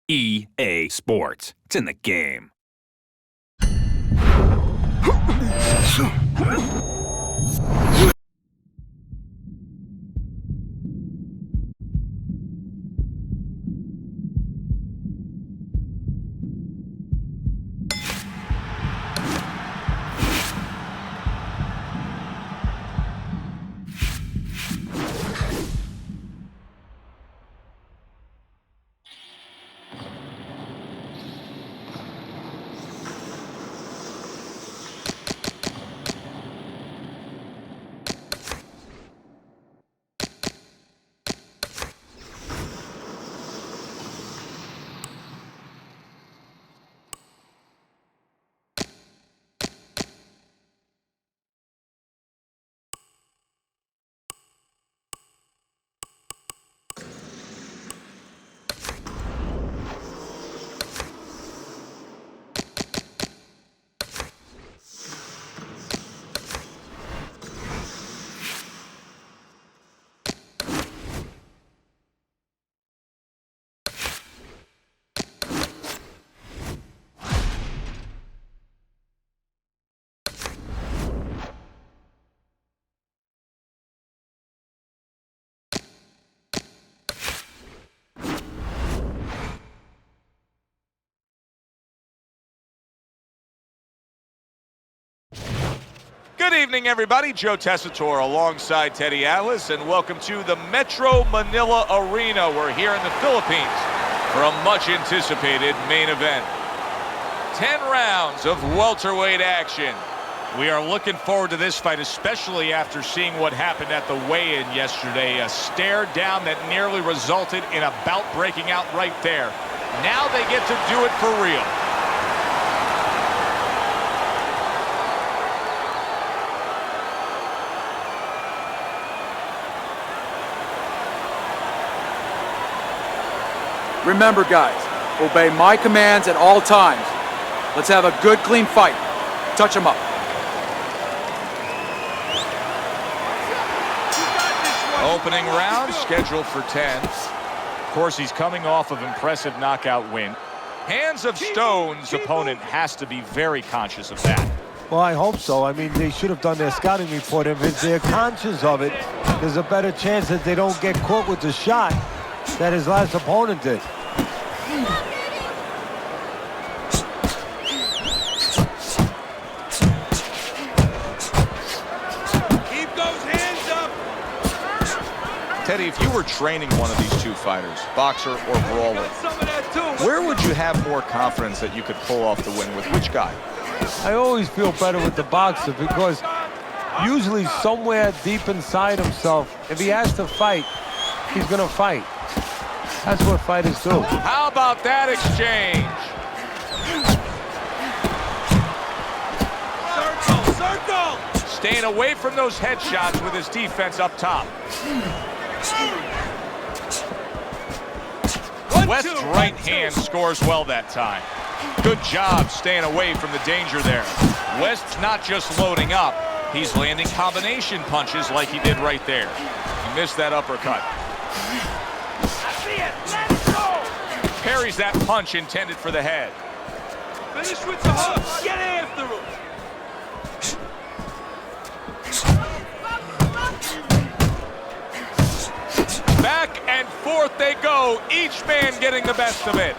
EA Sports. It's in the game. Good evening, everybody. Joe Tessitore alongside Teddy Atlas, and welcome to the Metro Manila Arena. We're here in the Philippines for a much-anticipated main event. 10 rounds of welterweight action. We are looking forward to this fight, especially after seeing what happened at the weigh-in yesterday. A stare down that nearly resulted in a bout breaking out right there. Now they get to do it for real. Remember, guys, obey my commands at all times. Let's have a good, clean fight. Touch him up. Opening round scheduled for 10. Of course, he's coming off of impressive knockout win. Hands of Stone's opponent has to be very conscious of that. Well, I hope so. I mean, they should have done their scouting report. If they're conscious of it, there's a better chance that they don't get caught with the shot that his last opponent did. Keep those hands up. Teddy, if you were training one of these two fighters, boxer or brawler, where would you have more confidence that you could pull off the win with? Which guy? I always feel better with the boxer because usually somewhere deep inside himself, if he has to fight, he's going to fight. That's what fighters do. How about that exchange? Circle! Staying away from those headshots with his defense up top. West's right hand scores well that time. Good job staying away from the danger there. West's not just loading up, he's landing combination punches like he did right there. He missed that uppercut. Parries that punch intended for the head. Finish with the hook. Get after him. Back and forth they go, each man getting the best of it.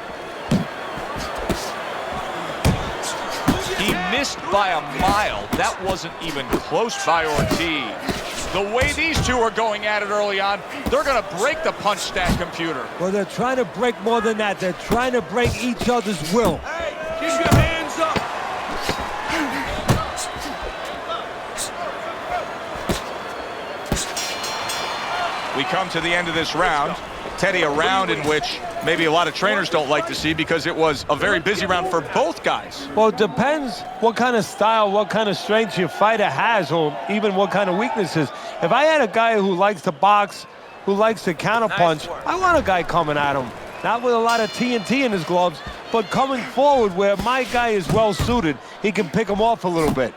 He missed by a mile. That wasn't even close by Ortiz. The way these two are going at it early on, they're going to break the punch stat computer. Well, they're trying to break more than that. They're trying to break each other's will. Hey, keep your hands up. We come to the end of this round. Teddy, a round in which maybe a lot of trainers don't like to see because it was a very busy round for both guys. Well, it depends what kind of style, what kind of strength your fighter has, or even what kind of weaknesses. If I had a guy who likes to box, who likes to counterpunch, I want a guy coming at him. Not with a lot of TNT in his gloves, but coming forward where my guy is well suited, he can pick him off a little bit.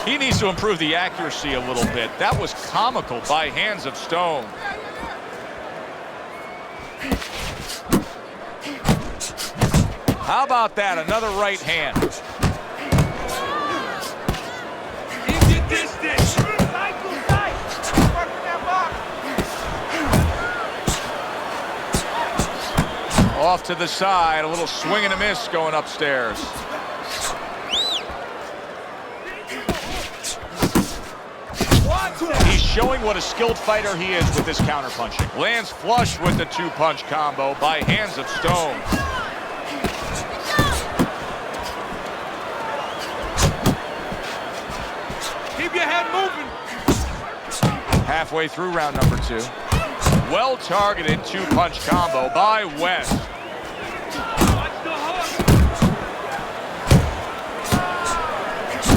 He needs to improve the accuracy a little bit. That was comical by Hands of Stone. How about that? Another right hand. Off to the side, a little swing and a miss going upstairs. He's showing what a skilled fighter he is with this counterpunching. Lands flush with the two-punch combo by Hands of Stone. Keep your head moving. Halfway through round number 2. Well-targeted two-punch combo by West.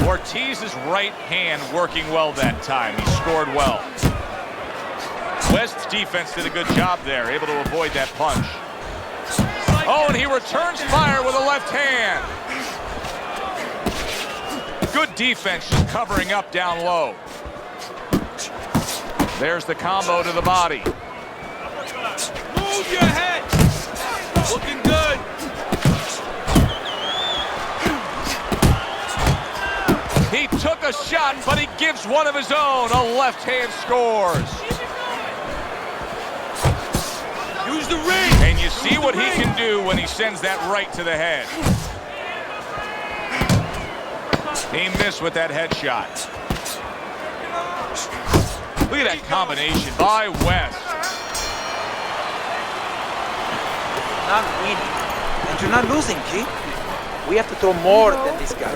Ortiz's right hand working well that time. He scored well. West's defense did a good job there, able to avoid that punch. Oh, and he returns fire with a left hand. Good defense, just covering up down low. There's the combo to the body. Move your head. Looking good. He took a shot, but he gives one of his own. A left hand scores. Use the ring. And you see what he can do when he sends that right to the head. He missed with that headshot. Look at that combination by West. Not winning, and you're not losing, G. We have to throw more than this guy.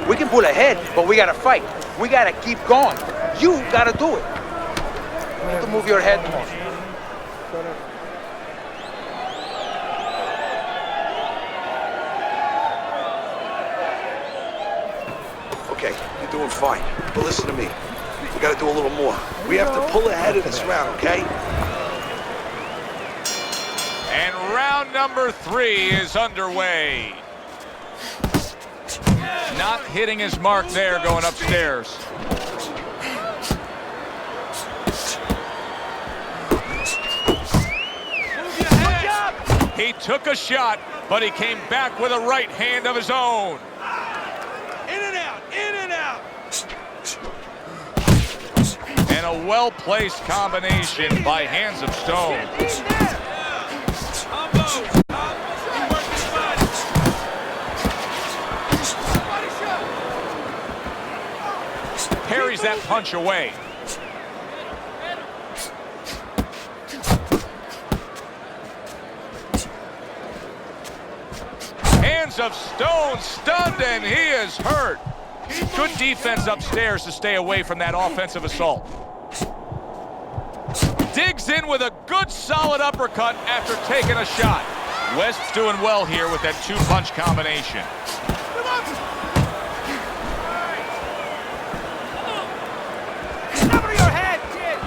We can pull ahead, but we gotta fight. We gotta keep going. You gotta do it. You need to move your head more. Okay, you're doing fine. But listen to me. We gotta do a little more. We have to pull ahead of this round, okay? And round number 3 is underway. Not hitting his mark there going upstairs. He took a shot, but he came back with a right hand of his own. In and out. In and out. And a well-placed combination by Hands of Stone. Parries that punch away. Hands of Stone stunned, and he is hurt. Good defense upstairs to stay away from that offensive assault. Digs in with a good solid uppercut after taking a shot. West's doing well here with that two-punch combination. Cover your head, kid.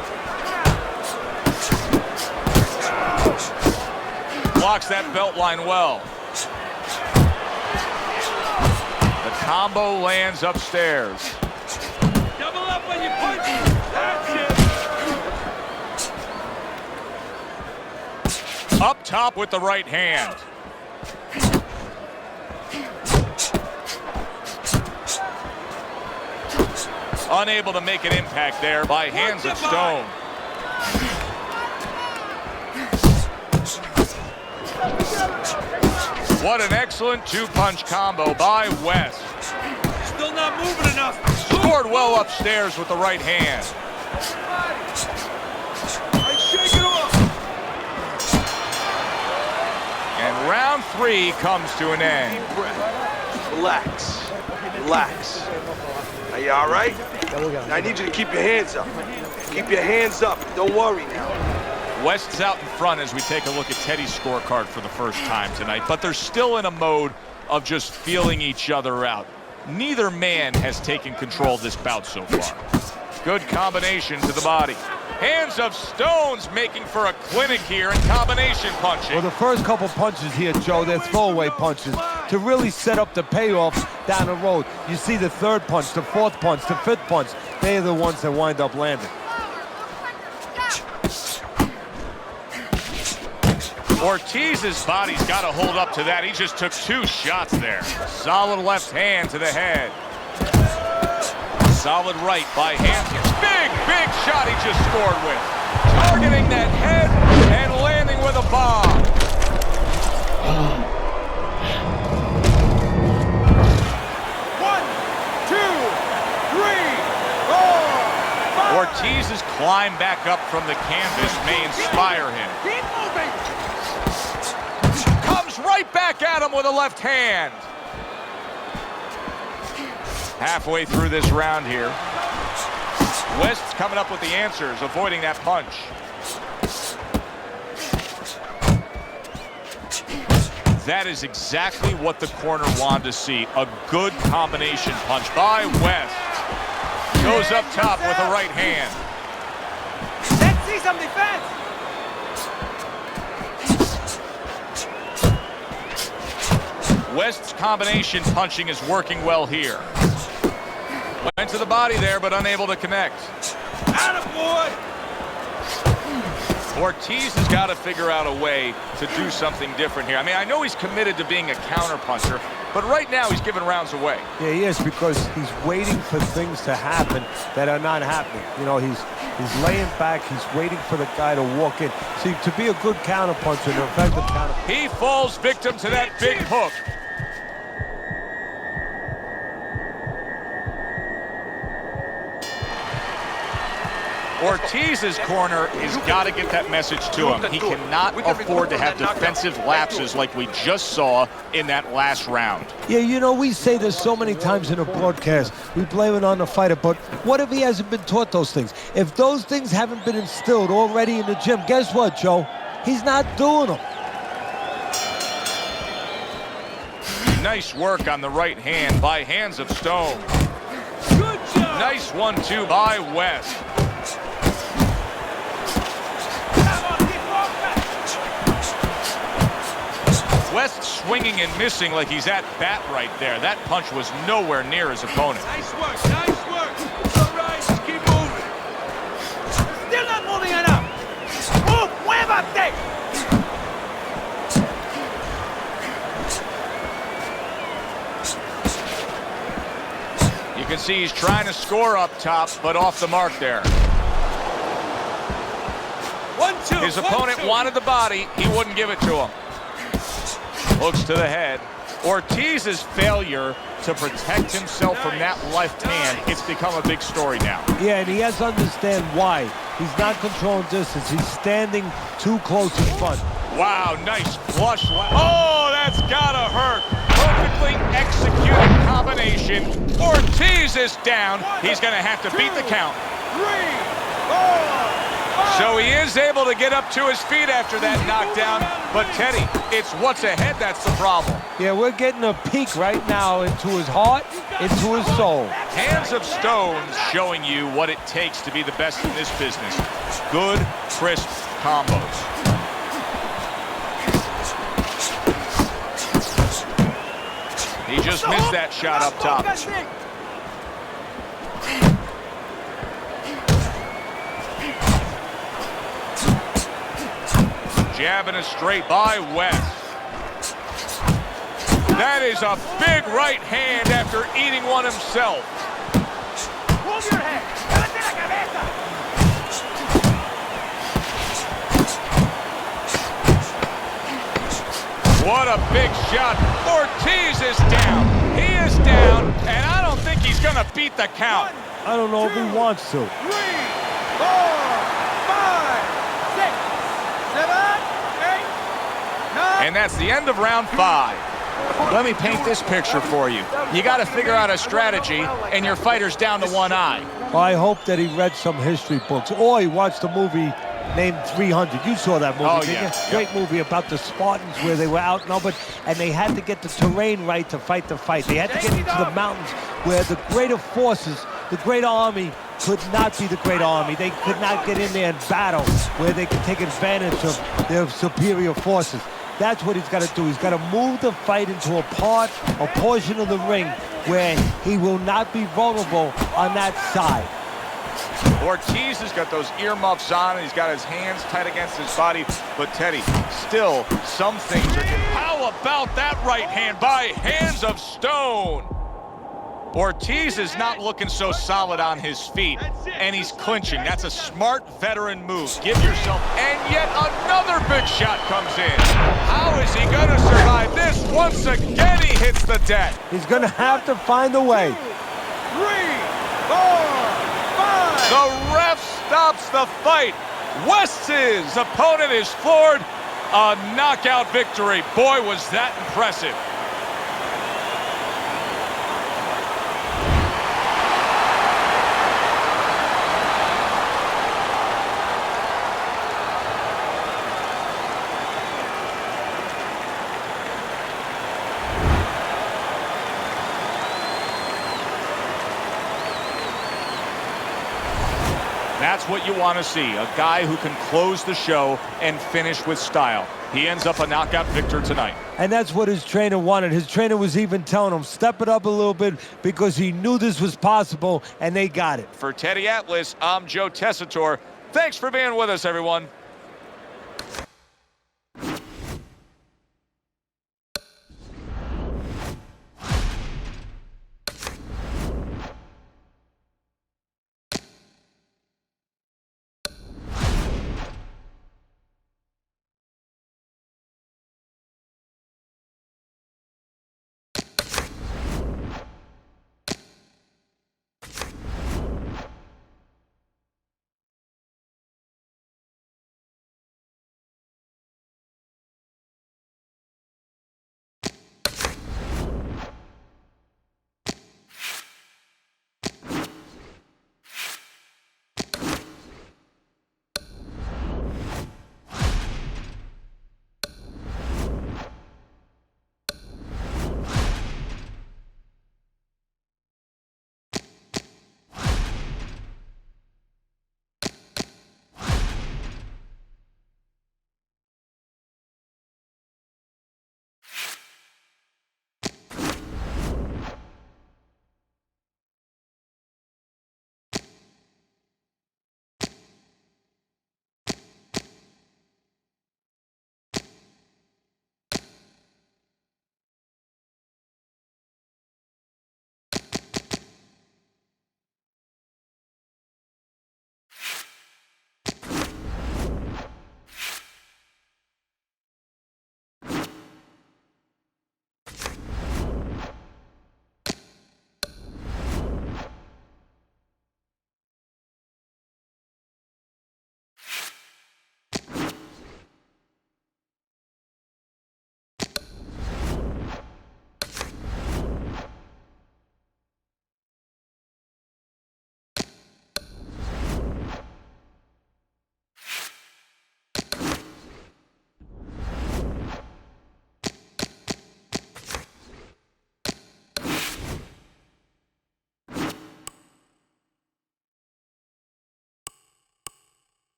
Blocks that belt line well. The combo lands upstairs. Double up when you punch. That's it. Up top with the right hand. Unable to make an impact there by Hands of Stone. What an excellent two-punch combo by West. Still not moving enough. Scored well upstairs with the right hand. Shake it off. And round 3 comes to an end. Deep breath. Relax. Relax. Are you all right? Now I need you to keep your hands up. Keep your hands up. Don't worry now. West's out in front as we take a look at Teddy's scorecard for the first time tonight, but they're still in a mode of just feeling each other out. Neither man has taken control of this bout so far. Good combination to the body. Hands of Stone's making for a clinic here in combination punching. Well, the first couple punches here, Joe, they're throwaway punches to really set up the payoff down the road. You see the third punch, the fourth punch, the fifth punch. They're the ones that wind up landing. Ortiz's body's got to hold up to that. He just took 2 shots there. Solid left hand to the head. Solid right by Hampton. Big shot he just scored with. Targeting that head and landing with a bomb. One, two, three, four, five. Ortiz's climb back up from the canvas may inspire him. Keep moving. Comes right back at him with a left hand. Halfway through this round here. West's coming up with the answers, avoiding that punch. That is exactly what the corner wanted to see. A good combination punch by West. Goes up top with a right hand. Let's see some defense. West's combination punching is working well here. Went to the body there, but unable to connect. Attaboy! Ortiz has got to figure out a way to do something different here. I mean, I know he's committed to being a counterpuncher, but right now he's giving rounds away. Yeah, he is, because he's waiting for things to happen that are not happening. You know, he's laying back, he's waiting for the guy to walk in. See, to be a good counterpuncher, an effective counterpuncher. He falls victim to that big hook. Ortiz's corner has got to get that message to him. He cannot afford to have defensive lapses like we just saw in that last round. Yeah, you know, we say this so many times in a broadcast. We blame it on the fighter, but what if he hasn't been taught those things? If those things haven't been instilled already in the gym, guess what, Joe? He's not doing them. Nice work on the right hand by Hands of Stone. Good job! Nice 1-2 by West. West swinging and missing like he's at bat right there. That punch was nowhere near his opponent. Nice work, nice work. It's all right, just keep moving. Still not moving enough. Move, muévate. You can see he's trying to score up top, but off the mark there. 1-2. His opponent wanted the body. He wouldn't give it to him. Looks to the head. Ortiz's failure to protect himself from that left hand, it's become a big story now. Yeah, and he has to understand why. He's not controlling distance. He's standing too close in front. Wow, nice flush. Oh, that's gotta hurt. Perfectly executed combination. Ortiz is down. He's gonna have to beat the count. 3, 4, 5. So he is able to get up to his feet after that knockdown. But Teddy, it's what's ahead that's the problem. Yeah, we're getting a peek right now into his heart, into his soul. Hands of Stone showing you what it takes to be the best in this business. Good, crisp combos. He just missed that shot up top. Jabbing a straight by West. That is a big right hand after eating one himself. Move your head. Levante la cabeza. What a big shot. Ortiz is down. He is down, and I don't think he's going to beat the count. I don't know if he wants to. 3, 4, 5, 6, 7, 8, 9. And that's the end of round 5. Let me paint this picture for you. You got to figure out a strategy, and your fighter's down to one eye. Well, I hope that he read some history books, or he watched a movie named 300. You saw that movie, Oh, didn't yeah. you? Great movie about the Spartans where they were outnumbered, and they had to get the terrain right to fight the fight. They had to get into the mountains where the greater forces, the great army, could not be the Great Army. They could not get in there and battle where they could take advantage of their superior forces. That's what he's got to do. He's got to move the fight into a portion of the ring where he will not be vulnerable on that side. Ortiz has got those earmuffs on, and he's got his hands tight against his body. But Teddy, still, some things are... How about that right hand by Hands of Stone? Ortiz is not looking so solid on his feet, and he's clinching. That's a smart veteran move. Give yourself... And yet another big shot comes in. How is he going to survive this? Once again, he hits the deck. He's going to have to find a way. 3, 4, 5. The ref stops the fight. West's opponent is floored. A knockout victory. Boy, was that impressive. That's what you want to see, a guy who can close the show and finish with style. He ends up a knockout victor tonight. And that's what his trainer wanted. His trainer was even telling him, step it up a little bit, because he knew this was possible, and they got it. For Teddy Atlas, I'm Joe Tessitore. Thanks for being with us, everyone.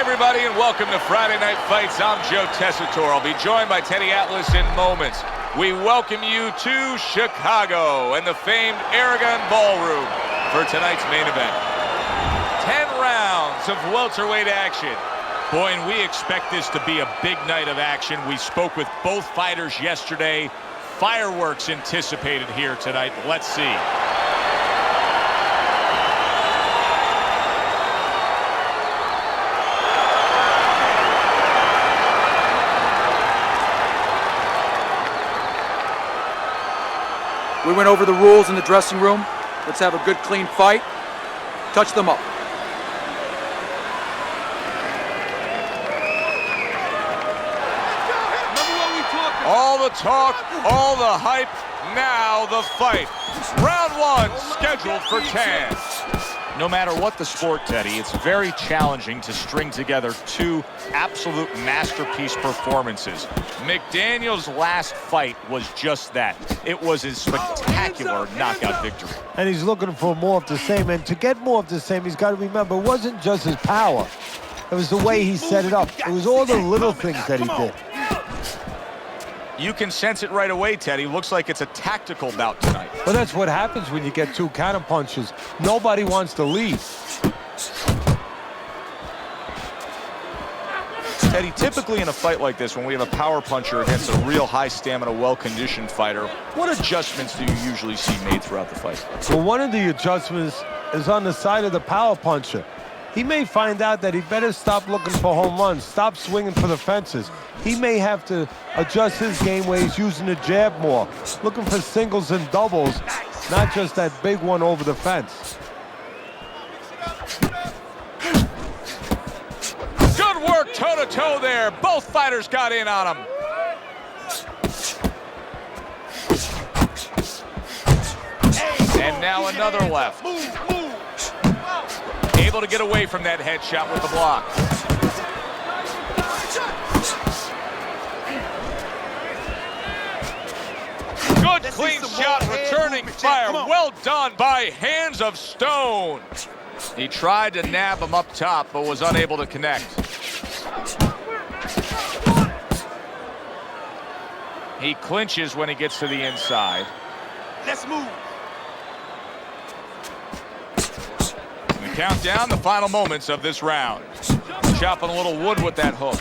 everybody, and welcome to Friday Night Fights. I'm Joe Tessitore. I'll be joined by Teddy Atlas in moments. We welcome you to Chicago and the famed Aragon Ballroom for tonight's main event. 10 rounds of welterweight action. Boy, and we expect this to be a big night of action. We spoke with both fighters yesterday. Fireworks anticipated here tonight. Let's see. We went over the rules in the dressing room. Let's have a good, clean fight. Touch them up. All the talk, all the hype, now the fight. Round one, scheduled for 10. No matter what the sport, Teddy, it's very challenging to string together two absolute masterpiece performances. McDaniel's last fight was just that. It was a spectacular knockout victory. And he's looking for more of the same. And to get more of the same, he's got to remember, it wasn't just his power. It was the way he set it up. It was all the little things that he did. You can sense it right away, Teddy. Looks like it's a tactical bout tonight. Well, that's what happens when you get two counter punches. Nobody wants to leave. Teddy, typically in a fight like this, when we have a power puncher against a real high stamina, well-conditioned fighter, what adjustments do you usually see made throughout the fight? Well, one of the adjustments is on the side of the power puncher. He may find out that he better stop looking for home runs, stop swinging for the fences. He may have to adjust his game where he's using the jab more, looking for singles and doubles, not just that big one over the fence. Good work toe-to-toe there. Both fighters got in on him. And now another left. Able to get away from that headshot with the block. Good clean shot, returning fire. Well done by Hands of Stone. He tried to nab him up top, but was unable to connect. He clinches when he gets to the inside. Let's move. Count down the final moments of this round. Chopping a little wood with that hook.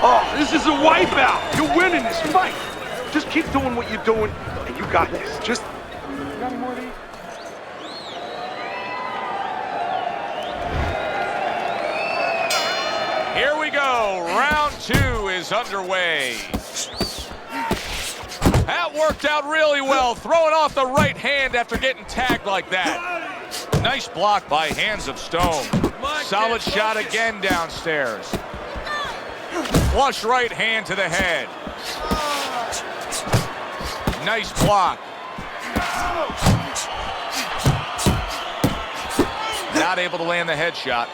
Oh, this is a wipeout. You're winning this fight. Just keep doing what you're doing, and you got this. Just... You got any more of these? Here we go. Round two is underway. That worked out really well, throwing off the right hand after getting tagged like that. Nice block by Hands of Stone. Solid shot again downstairs. Flush right hand to the head. Nice block. Not able to land the headshot.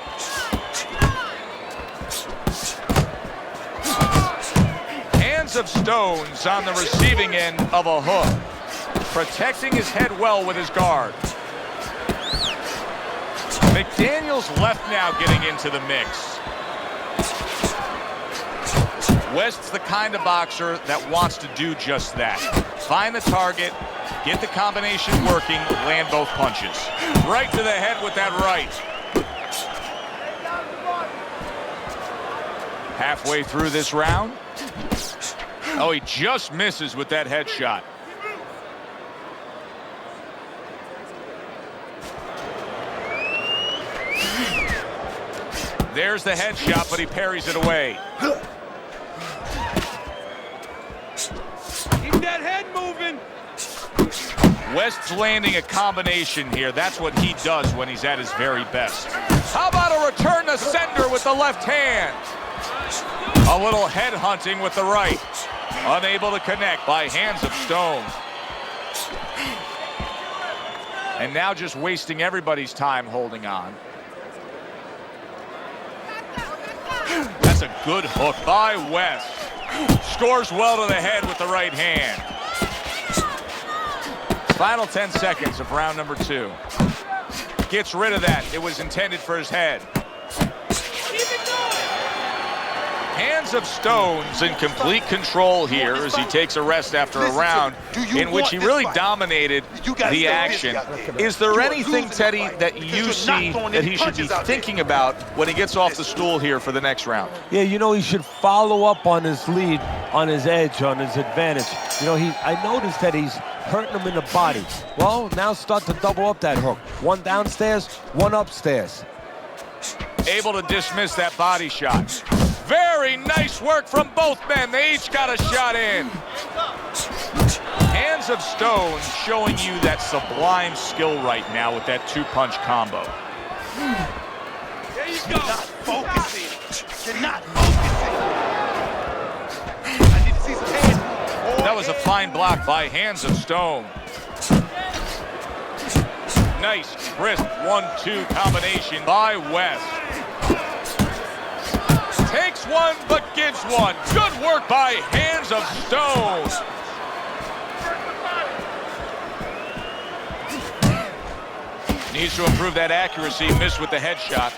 Hands of Stone's on the receiving end of a hook, protecting his head well with his guard. McDaniel's left now getting into the mix. West's the kind of boxer that wants to do just that. Find the target, get the combination working, land both punches. Right to the head with that right. Halfway through this round. Oh, he just misses with that headshot. There's the headshot, but he parries it away. Keep that head moving. West's landing a combination here. That's what he does when he's at his very best. How about a return to sender with the left hand? A little head hunting with the right. Unable to connect by Hands of Stone. And now just wasting everybody's time holding on. That's a good hook by West. Scores well to the head with the right hand. Final 10 seconds of round number two. gets rid of that. It was intended for his head. Hands of Stone's in complete control here as he takes a rest after a round in which he really dominated the action. Is there anything, Teddy, that you see that he should be thinking about when he gets off the stool here for the next round? Yeah, you know, he should follow up on his lead, on his edge, on his advantage. You know, I noticed that he's hurting him in the body. Well, now start to double up that hook. One downstairs, one upstairs. Able to dismiss that body shot. Very nice work from both men. They each got a shot in. Hands of Stone showing you that sublime skill right now with that two-punch combo. There you go. You're not focusing. You're not focusing. I need to see some hands. That was a fine block by Hands of Stone. Nice, crisp 1-2 combination by West. Takes one, but gives one. Good work by Hands of Stone. Needs to improve that accuracy. Missed with the headshot.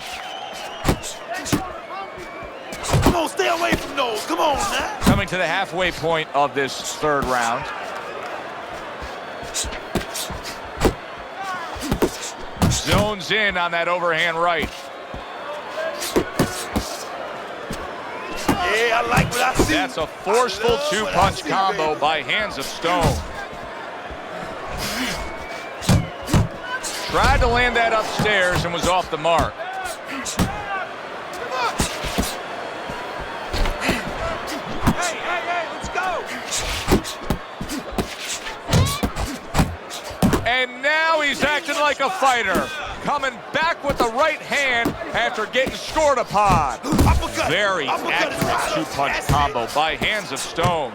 Come on, stay away from those. Come on, now. Coming to the halfway point of this third round. Zones in on that overhand right. Yeah, I like what I see. That's a forceful two-punch combo baby. by Hands of Stone. Tried to land that upstairs and was off the mark. Hey, let's go. And now he's acting like a fighter. Coming back with the right hand after getting scored upon. Very accurate two-punch combo by Hands of Stone.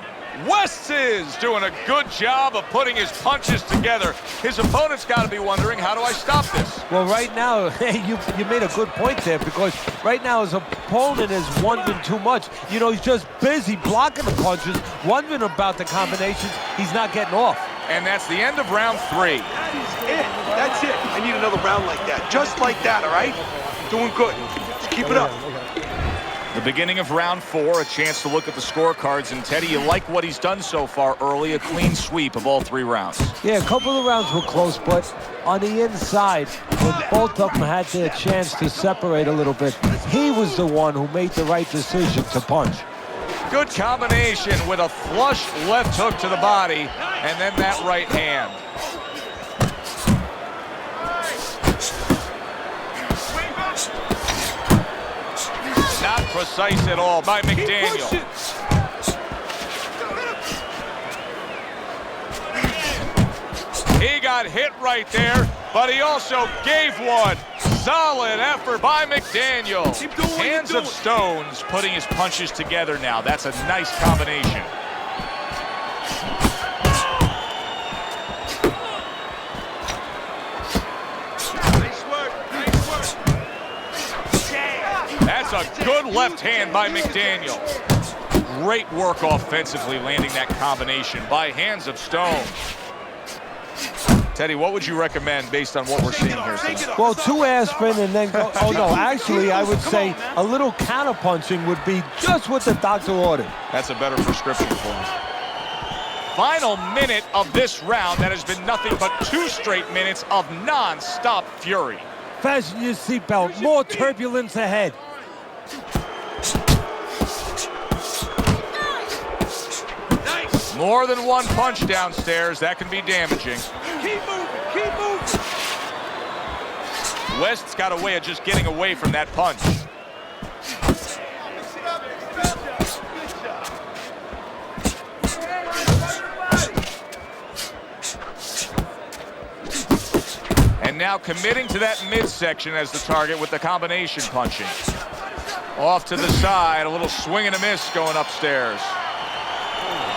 West is doing a good job of putting his punches together. His opponent's got to be wondering, how do I stop this? Well, right now, you made a good point there, because right now his opponent is wondering too much. You know, he's just busy blocking the punches, wondering about the combinations. He's not getting off. And that's the end of round 3. That's it. I need another round like that. Just like that, all right? Doing good. Just keep it up. The beginning of round 4, a chance to look at the scorecards. And Teddy, you like what he's done so far early, a clean sweep of all 3 rounds. Yeah, a couple of rounds were close, but on the inside, when both of them had their chance to separate a little bit, he was the one who made the right decision to punch. Good combination with a flush left hook to the body, and then that right hand. Not precise at all by McDaniel. He got hit right there, but he also gave one. Solid effort by McDaniel. Hands of Stone's putting his punches together now. That's a nice combination. Nice work. That's a good left hand by McDaniel. Great work offensively landing that combination by Hands of Stone. Teddy, what would you recommend based on what we're seeing here tonight? Well, 2 aspirin and then go. Oh, no, actually, I would say a little counter-punching would be just what the doctor ordered. That's a better prescription for him. Final minute of this round that has been nothing but 2 straight minutes of non-stop fury. Fasten your seatbelt. More turbulence ahead. More than one punch downstairs. That can be damaging. Keep moving. West's got a way of just getting away from that punch. And now committing to that midsection as the target with the combination punching. Off to the side, a little swing and a miss going upstairs.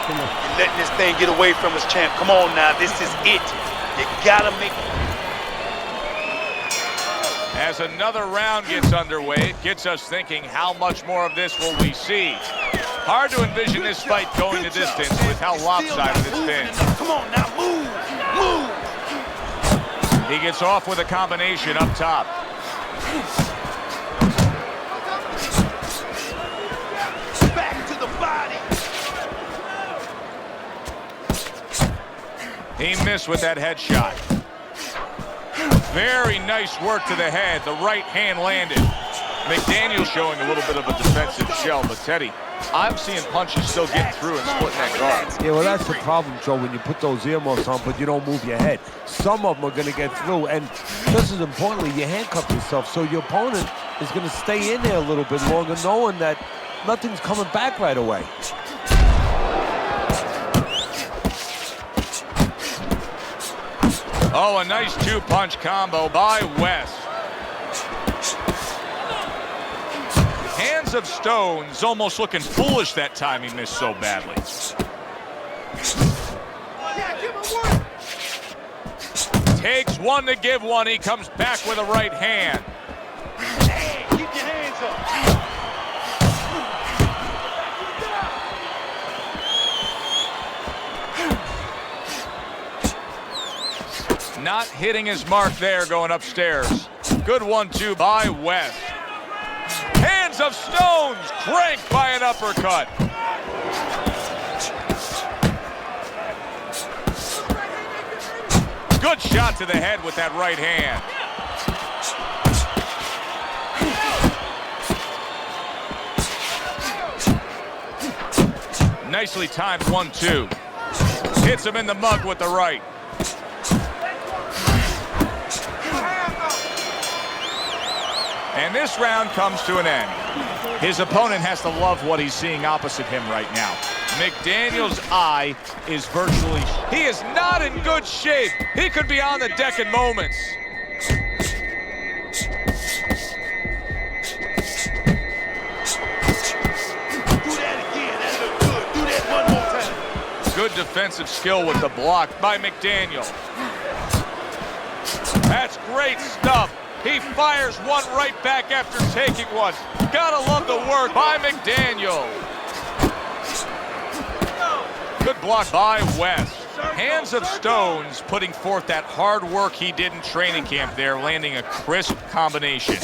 You're letting this thing get away from us, champ. Come on now, this is it. You gotta make it. As another round gets underway, it gets us thinking, how much more of this will we see? Hard to envision this fight going the distance with how lopsided it's been. Come on now, move. He gets off with a combination up top. Back to the body. He missed with that headshot. Very nice work to the head. The right hand landed. McDaniel showing a little bit of a defensive shell, but Teddy, I'm seeing punches still getting through and splitting that guard. Yeah, well, that's the problem, Joe, when you put those earmuffs on, but you don't move your head. Some of them are going to get through, and just as importantly, you handcuff yourself, so your opponent is going to stay in there a little bit longer, knowing that nothing's coming back right away. Oh, a nice two-punch combo by West. Hands of Stones almost looking foolish that time he missed so badly. Takes one to give one. He comes back with a right hand. Hey, keep your hands up. Not hitting his mark there going upstairs. Good 1-2 by West. Hands of Stones cranked by an uppercut. Good shot to the head with that right hand. Nicely timed 1-2. Hits him in the mug with the right. And this round comes to an end. His opponent has to love what he's seeing opposite him right now. McDaniel's eye is virtually... He is not in good shape. He could be on the deck in moments. Do that again. That looked good. Do that one more time. Good defensive skill with the block by McDaniel. That's great stuff. He fires one right back after taking one. Gotta love the work by McDaniel. Good block by West. Hands of Stones putting forth that hard work he did in training camp there, landing a crisp combination.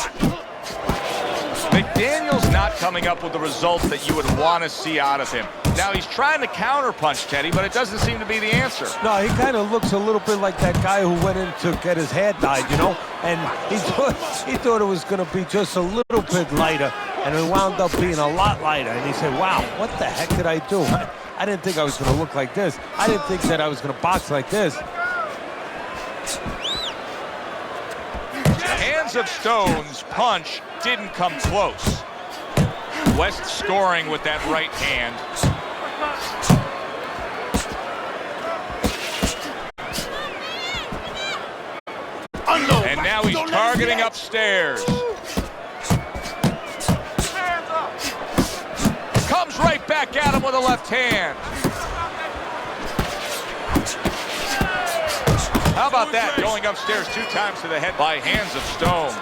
McDaniel's not coming up with the results that you would want to see out of him. Now, he's trying to counterpunch, Teddy, but it doesn't seem to be the answer. No, he kind of looks a little bit like that guy who went in to get his hair dyed, you know? And he thought it was going to be just a little bit lighter, and it wound up being a lot lighter. And he said, wow, what the heck did I do? I didn't think I was going to look like this. I didn't think that I was going to box like this. Hands of Stones punch didn't come close. West scoring with that right hand. And now he's targeting upstairs. Comes right back at him with a left hand. How about that? Going upstairs 2 times to the head by Hands of Stone.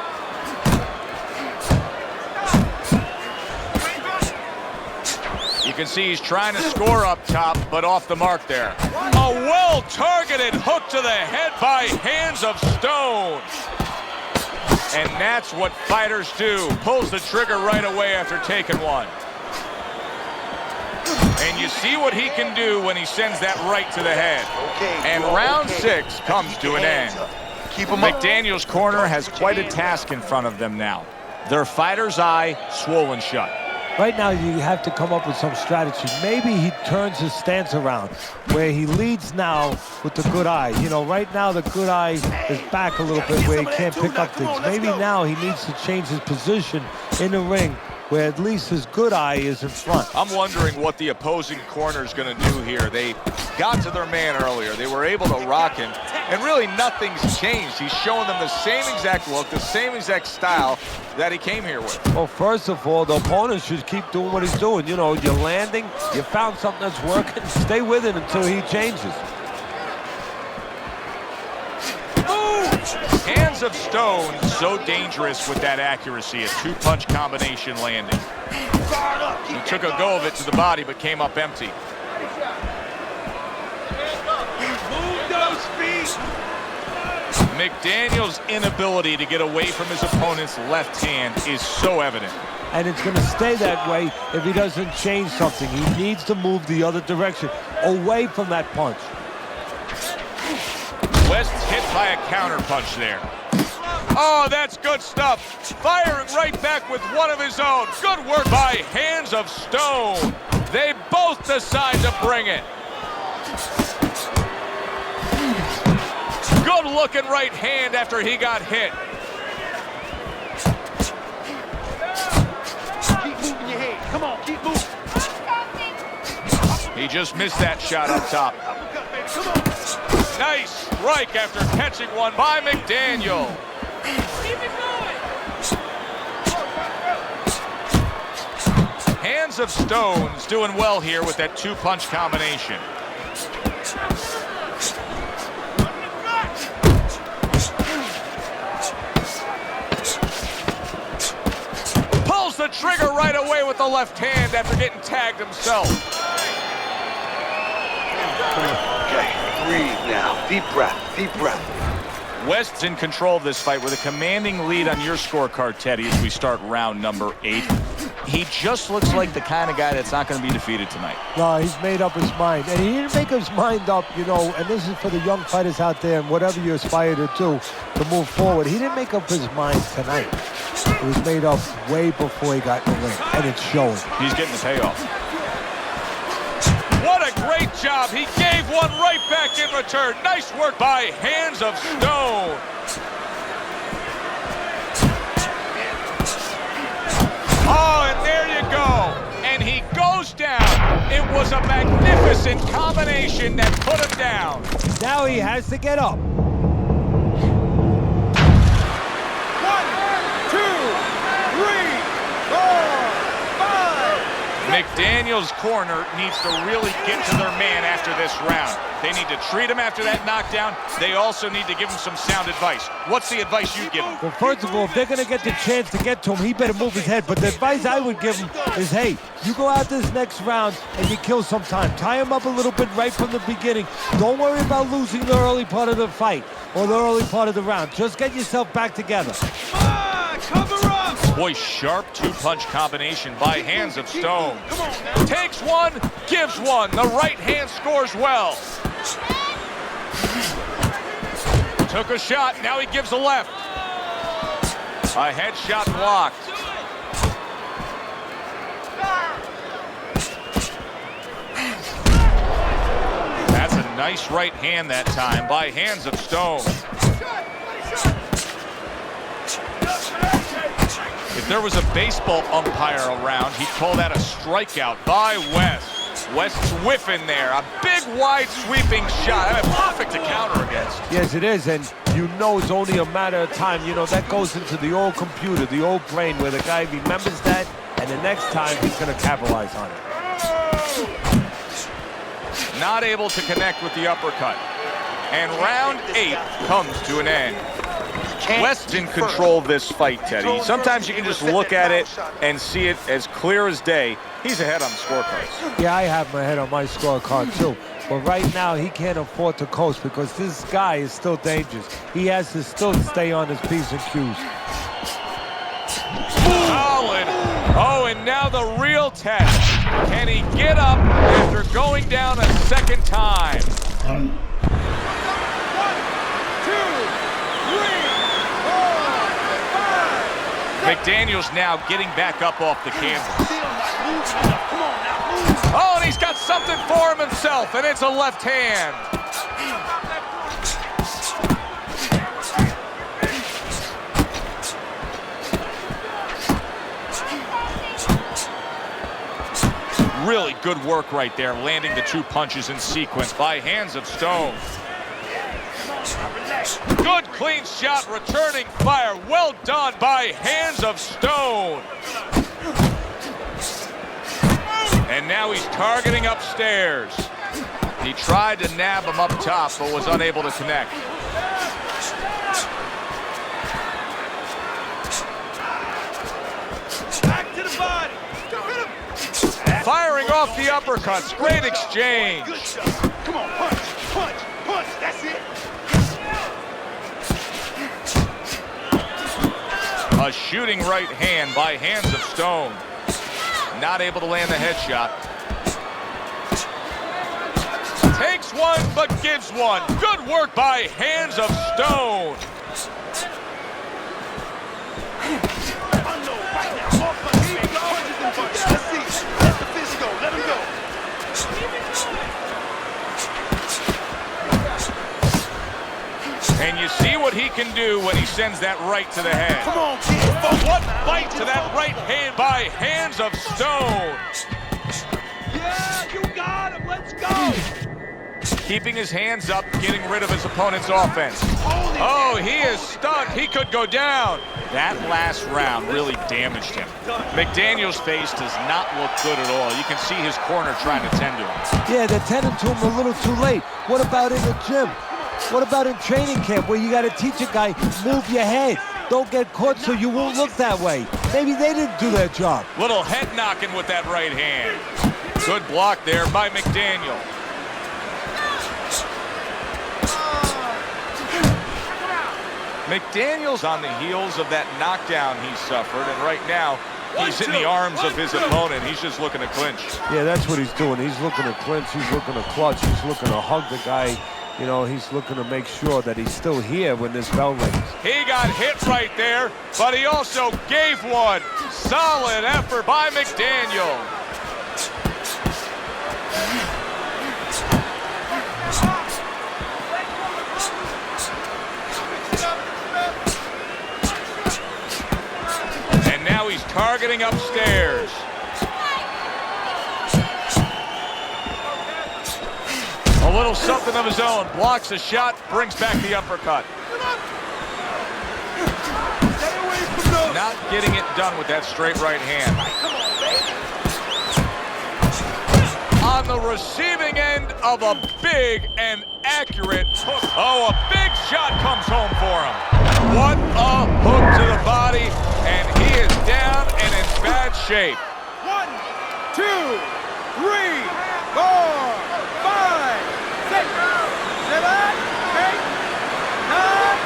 You can see he's trying to score up top, but off the mark there. A well-targeted hook to the head by Hands of Stone. And that's what fighters do. Pulls the trigger right away after taking one. And you see what he can do when he sends that right to the head. And round 6 comes to an end. McDaniel's corner has quite a task in front of them now. Their fighter's eye swollen shut. Right now, you have to come up with some strategy. Maybe he turns his stance around, where he leads now with the good eye. You know, right now the good eye is back a little bit where he can't pick up things. Maybe now he needs to change his position in the ring, where at least his good eye is in front. I'm wondering what the opposing corner is going to do here. They got to their man earlier. They were able to rock him, and really nothing's changed. He's showing them the same exact look, the same exact style that he came here with. Well, first of all, the opponent should keep doing what he's doing. You know, you're landing, you found something that's working, stay with it until he changes. Hands of Stone, so dangerous with that accuracy, a 2-punch combination landing. He took a go of it to the body, but came up empty. Move those feet. McDaniel's inability to get away from his opponent's left hand is so evident. And it's going to stay that way if he doesn't change something. He needs to move the other direction, away from that punch. West's hit by a counter punch there. Oh, that's good stuff. Firing right back with one of his own. Good work by Hands of Stone. They both decide to bring it. Good looking right hand after he got hit. Keep moving your head. Come on, keep moving. He just missed that shot up top. Uppercut, baby. Come on. Nice strike after catching one by McDaniel. Keep it going. Hands of Stone's doing well here with that two-punch combination. Pulls the trigger right away with the left hand after getting tagged himself. Okay, breathe now. Deep breath, deep breath. West's in control of this fight with a commanding lead on your scorecard, Teddy, as we start round number 8. He just looks like the kind of guy that's not going to be defeated tonight. No, he's made up his mind. And he didn't make his mind up, you know, and this is for the young fighters out there and whatever you aspire to do to move forward. He didn't make up his mind tonight. It was made up way before he got in the ring, and it's showing. He's getting the payoff. What a great job. He gave one right back in return. Nice work by Hands of Stone. Oh, and there you go. And he goes down. It was a magnificent combination that put him down. Now he has to get up. 1, 2, 3, 4, 5. McDaniel's corner needs to really get to their man after this round. They need to treat him after that knockdown. They also need to give him some sound advice. What's the advice you give him? Well, first of all, if they're going to get the chance to get to him, he better move his head. But the advice I would give him is, hey, you go out this next round and you kill some time. Tie him up a little bit right from the beginning. Don't worry about losing the early part of the fight or the early part of the round. Just get yourself back together. Cover up. Boy, sharp two-punch combination by Hands of Stone. Takes one, gives one. The right hand scores well. Took a shot, now he gives a left. A headshot blocked. That's a nice right hand that time by Hands of Stone. If there was a baseball umpire around, he'd call that a strikeout by West. West's whiffing there. A big, wide, sweeping shot. I mean, perfect to counter against. Yes, it is, and you know it's only a matter of time. You know, that goes into the old computer, the old brain, where the guy remembers that, and the next time he's going to capitalize on it. Not able to connect with the uppercut. And round 8 comes to an end. West's in control of this fight, Teddy. Sometimes you can just look at it and see it as clear as day. He's ahead on the scorecards. Yeah, I have my head on my scorecard too. But right now, he can't afford to coast because this guy is still dangerous. He has to still stay on his P's and Q's. Solid. Oh, and now the real test. Can he get up after going down a second time? 1, 2, 3, 4, 5. McDaniel's now getting back up off the canvas. Oh, and he's got something for him himself, and it's a left hand. Really good work right there, landing the 2 punches in sequence by Hands of Stone. Good clean shot, returning fire. Well done by Hands of Stone. And now he's targeting upstairs. He tried to nab him up top, but was unable to connect. Back to the body. Firing off the uppercuts. Great exchange. Good shot. Come on, punch, punch, punch. That's it. shooting right hand by Hands of Stone. Not able to land the headshot. Takes one, but gives one. Good work by Hands of Stone. And you see what he can do when he sends that right to the head. Come on, kid. But what bite to that right hand by Hands of Stone. Yeah, you got him. Let's go. Keeping his hands up, getting rid of his opponent's offense. Oh, he is stunned. He could go down. That last round really damaged him. McDaniel's face does not look good at all. You can see his corner trying to tend to him. Yeah, they're tending to him a little too late. What about in the gym? What about in training camp where you got to teach a guy, move your head. Don't get caught so you won't look that way. Maybe they didn't do their job. Little head knocking with that right hand. Good block there by McDaniel. McDaniel's on the heels of that knockdown he suffered, and right now he's in the arms of his opponent. He's just looking to clinch. Yeah, that's what he's doing. He's looking to clinch. He's looking to clutch. He's looking to hug the guy. You know, he's looking to make sure that he's still here when this bell rings. He got hit right there, but he also gave one. Solid effort by McDaniel. And now he's targeting upstairs. A little something of his own. Blocks a shot, brings back the uppercut. Not getting it done with that straight right hand. On the receiving end of a big and accurate hook. Oh, a big shot comes home for him. What a hook to the body, and he is down and in bad shape. 1, 2, 3, 4, 5, 6, 7, 8,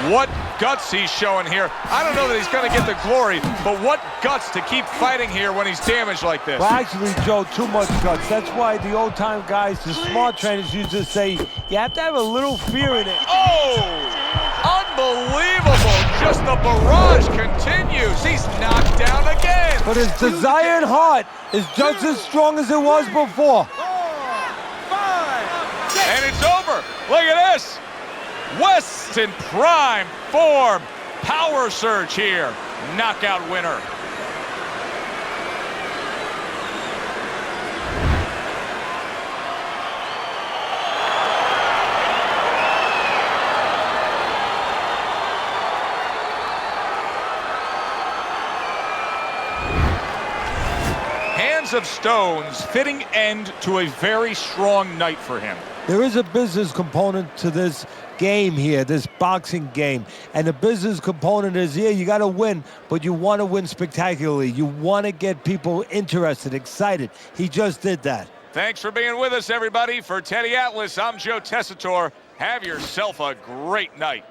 9. What guts he's showing here. I don't know that he's going to get the glory, but what guts to keep fighting here when he's damaged like this. Well, actually, Joe, too much guts. That's why the old-time guys, the smart trainers, used to say you have to have a little fear in it. Oh! Unbelievable! Just the barrage continues. He's knocked down again. But his desire and heart is just as strong as it was before. 4, 5, 6. And it's over. Look at this. West in prime form. Power surge here. Knockout winner. Hands of Stone's fitting end to a very strong night for him. There is a business component to this game here, this boxing game. And the business component is, yeah, you got to win, but you want to win spectacularly. You want to get people interested, excited. He just did that. Thanks for being with us, everybody. For Teddy Atlas, I'm Joe Tessitore. Have yourself a great night.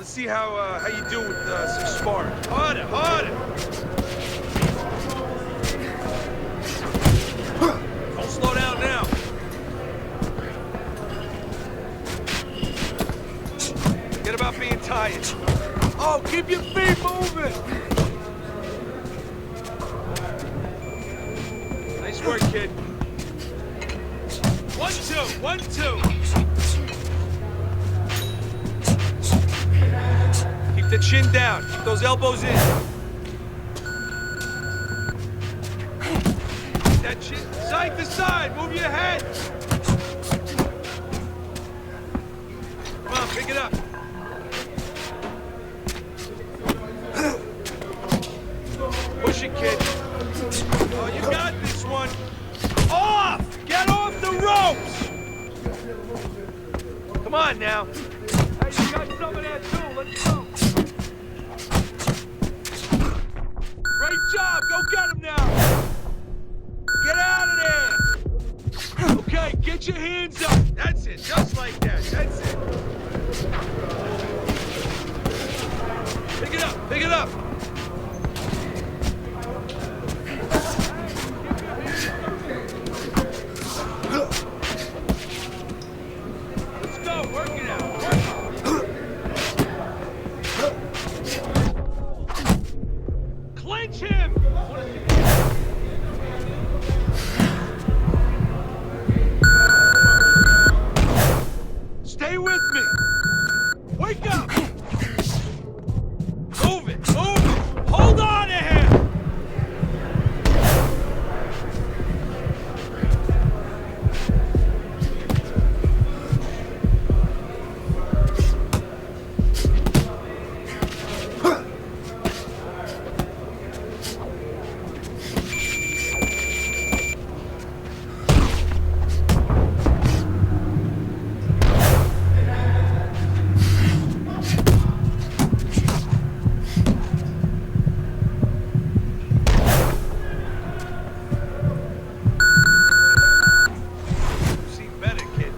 Let's see how you do with some sparring. Harder, harder. Don't slow down now. Forget about being tired. Oh, keep your feet moving. Nice work, kid. 1-2, 1-2. Keep the chin down. Keep those elbows in. Keep that chin side to side. Move your head. Come on, pick it up. Push it, kid. Oh, you got this one. Off! Get off the ropes! Come on now. Hey, you got some of that too. Let's go. Great job! Go get him now! Get out of there! Okay, get your hands up! That's it, just like that. That's it. Pick it up, pick it up! Let's go. Work it out. Clinch him. Stay with me! Wake up! Move it, move it! Hold on to him! See better, kid.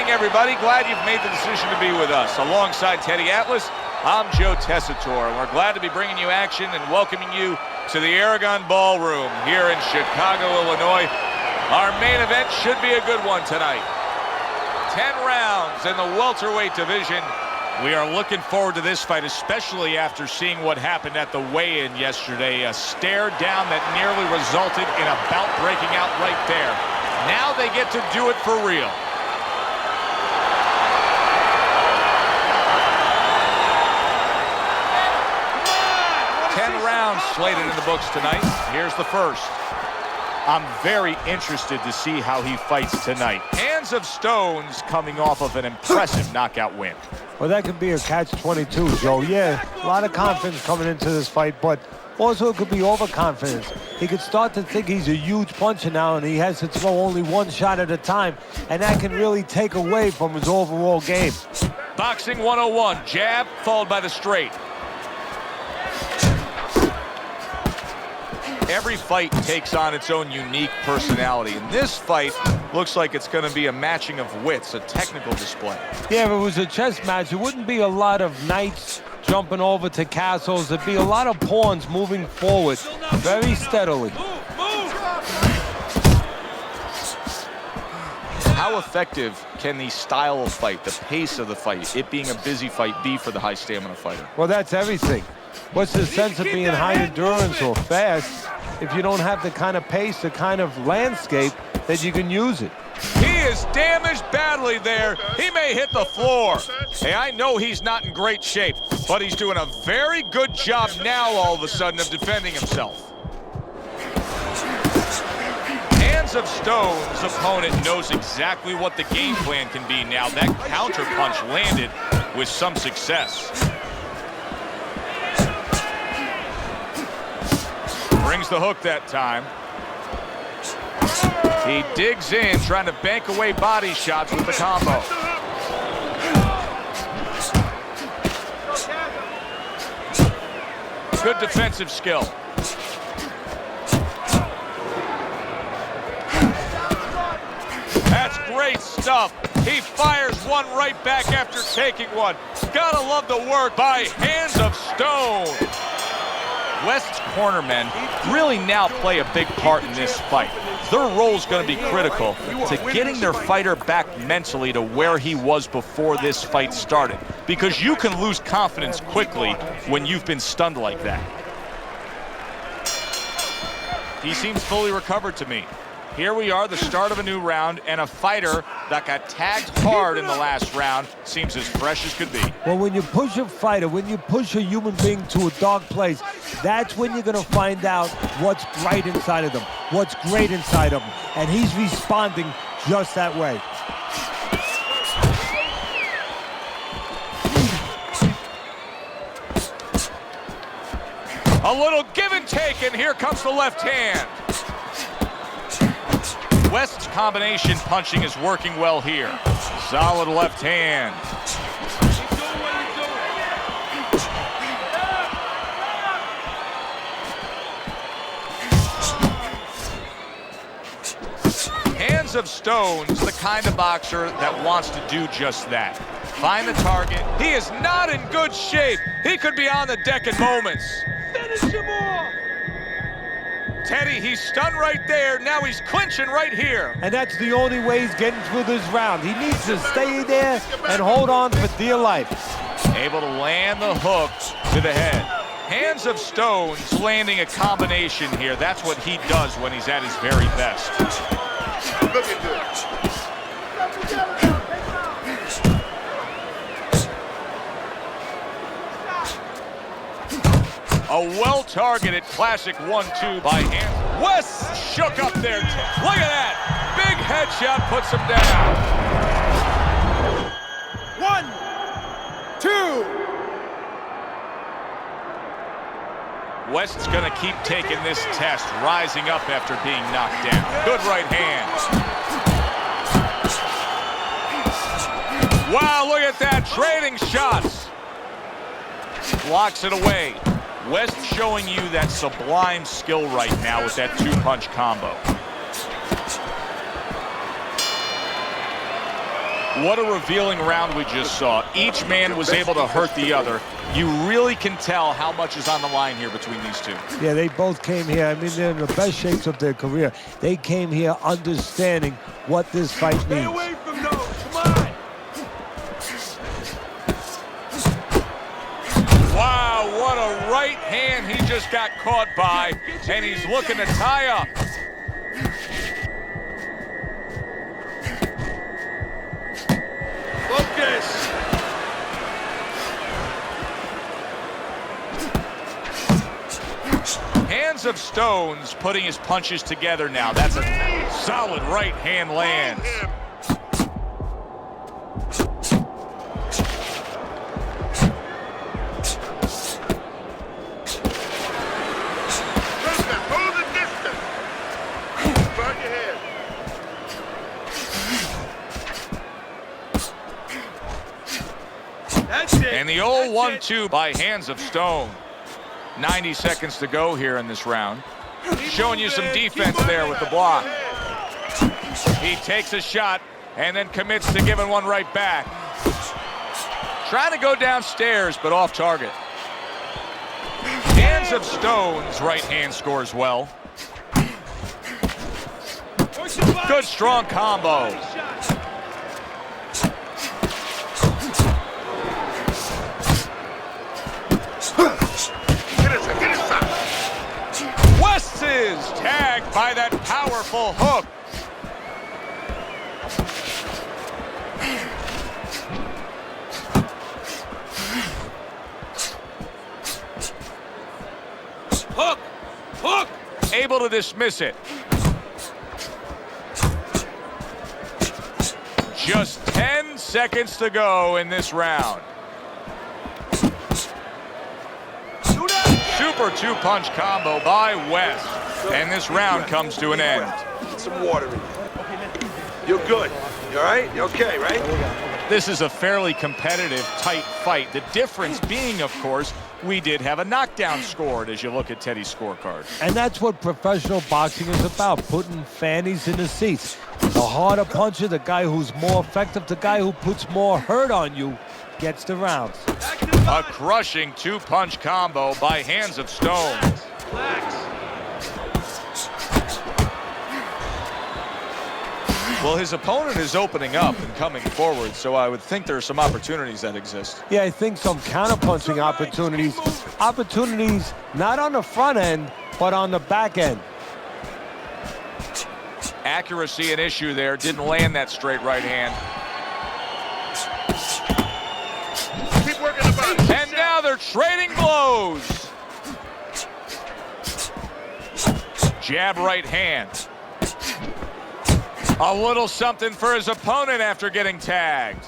Everybody, glad you've made the decision to be with us. Alongside Teddy Atlas, I'm Joe Tessitore, and we're glad to be bringing you action and welcoming you to the Aragon Ballroom here in Chicago, Illinois. Our main event should be a good one tonight. 10 rounds in the welterweight division. We are looking forward to this fight, especially after seeing what happened at the weigh-in yesterday. A stare down that nearly resulted in a bout breaking out right there. Now they get to do it for real. Slated in the books tonight. Here's the first. I'm very interested to see how he fights tonight. Hands of Stones coming off of an impressive knockout win. Well, that could be a catch-22, Joe. Yeah, a lot of confidence coming into this fight, but also it could be overconfidence. He could start to think he's a huge puncher now, and he has to throw only one shot at a time, and that can really take away from his overall game. Boxing 101, jab followed by the straight. Every fight takes on its own unique personality, and this fight looks like it's going to be a matching of wits, a technical display. Yeah, if it was a chess match, it wouldn't be a lot of knights jumping over to castles. There'd be a lot of pawns moving forward very steadily. How effective can the style of fight, the pace of the fight, it being a busy fight, be for the high stamina fighter? Well, that's everything. What's the sense of being high endurance or fast if you don't have the kind of pace, the kind of landscape that you can use it? He is damaged badly there. He may hit the floor. Hey, I know he's not in great shape, but he's doing a very good job now all of a sudden of defending himself. Hands of Stone's opponent knows exactly what the game plan can be now. That counter punch landed with some success. Brings the hook that time. He digs in, trying to bank away body shots with the combo. Good defensive skill. That's great stuff. He fires one right back after taking one. Gotta love the work by Hands of Stone. West's cornermen really now play a big part in this fight. Their role is going to be critical to getting their fighter back mentally to where he was before this fight started, because you can lose confidence quickly when you've been stunned like that. He seems fully recovered to me. Here we are, the start of a new round, and a fighter that got tagged hard in the last round seems as fresh as could be. Well, when you push a fighter, when you push a human being to a dark place, that's when you're going to find out what's bright inside of them, what's great inside of them. And he's responding just that way. A little give and take, and here comes the left hand. West's combination punching is working well here. Solid left hand. Hands of Stone's the kind of boxer that wants to do just that. Find the target. He is not in good shape. He could be on the deck in moments. Finish him off! Teddy, he's stunned right there. Now he's clinching right here. And that's the only way he's getting through this round. He needs to stay there and hold on for dear life. Able to land the hook to the head. Hands of Stone's landing a combination here. That's what he does when he's at his very best. Looking good. A well-targeted classic 1-2 by Hands. West shook up there. Look at that. Big headshot puts him down. 1, 2. West's going to keep taking this test, rising up after being knocked down. Good right hand. Wow, look at that. Trading shots. Blocks it away. West showing you that sublime skill right now with that two-punch combo. What a revealing round we just saw. Each man was able to hurt the other. You really can tell how much is on the line here between these two. Yeah, they both came here. I mean, they're in the best shapes of their career. They came here understanding what this fight Stay means. away from those. Come on. Wow, what a right hand he just got caught by, and he's looking to tie up. Focus. Hands of Stone's putting his punches together now. That's a solid right hand lands. Hold the distance. Guard your head. That's it. And the old 1-2 by Hands of Stone. 90 seconds to go here in this round. Showing you some defense there with the block. He takes a shot and then commits to giving one right back. Trying to go downstairs, but off target. Hands of Stone's right hand scores well. Good strong combo. West is tagged by that powerful hook. Hook! Hook! Able to dismiss it. Just 10 seconds to go in this round. Super two-punch combo by West. And this round comes to an end. Get some water in you. You're good. You all right? You okay, right? This is a fairly competitive, tight fight. The difference being, of course, we did have a knockdown scored as you look at Teddy's scorecard. And that's what professional boxing is about, putting fannies in the seats. The harder puncher, the guy who's more effective, the guy who puts more hurt on you, gets the rounds. A crushing two-punch combo by Hands of Stone. Relax. Well, his opponent is opening up and coming forward, so I would think there are some opportunities that exist. Yeah, I think some counterpunching opportunities. Opportunities not on the front end, but on the back end. Accuracy an issue there. Didn't land that straight right hand. Keep working the body. And now they're trading blows. Jab right hand. A little something for his opponent after getting tagged.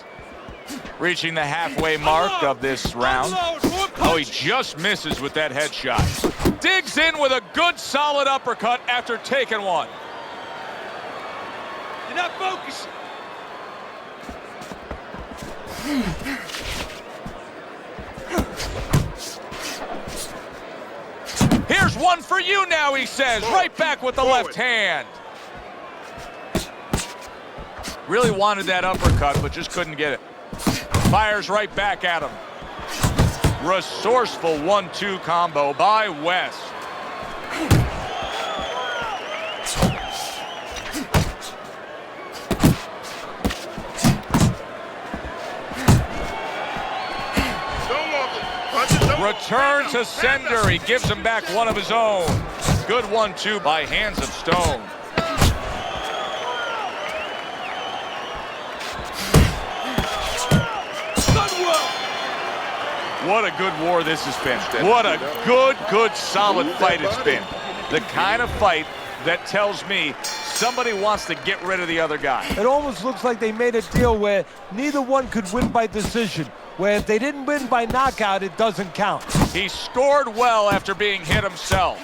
Reaching the halfway mark of this round. Oh, he just misses with that headshot. Digs in with a good solid uppercut after taking one. You're not focusing. Here's one for you now, he says. Right back with the left hand. Really wanted that uppercut, but just couldn't get it. Fires right back at him. Resourceful 1-2 combo by West. Return to sender. He gives him back one of his own. Good 1-2 by Hands of Stone. What a good war this has been. What a good, solid fight it's been. The kind of fight that tells me somebody wants to get rid of the other guy. It almost looks like they made a deal where neither one could win by decision, where if they didn't win by knockout, it doesn't count. He scored well after being hit himself.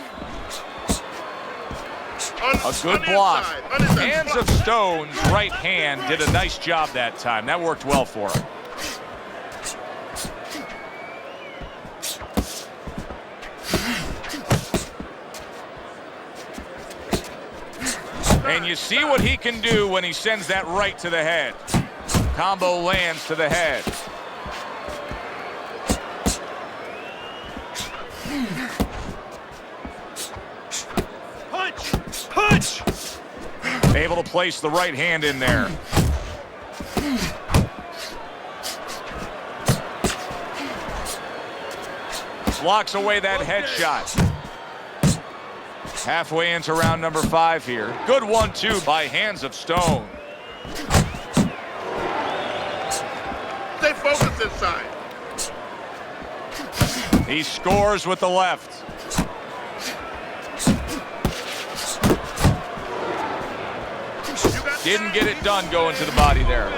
A good block. Hands of Stone's right hand did a nice job that time. That worked well for him. And you see what he can do when he sends that right to the head. Combo lands to the head. Punch! Punch! Able to place the right hand in there. Blocks away that headshot. Halfway into round number 5 here. Good 1-2 by Hands of Stone. Stay focused inside. He scores with the left. Didn't get it done going to the body there.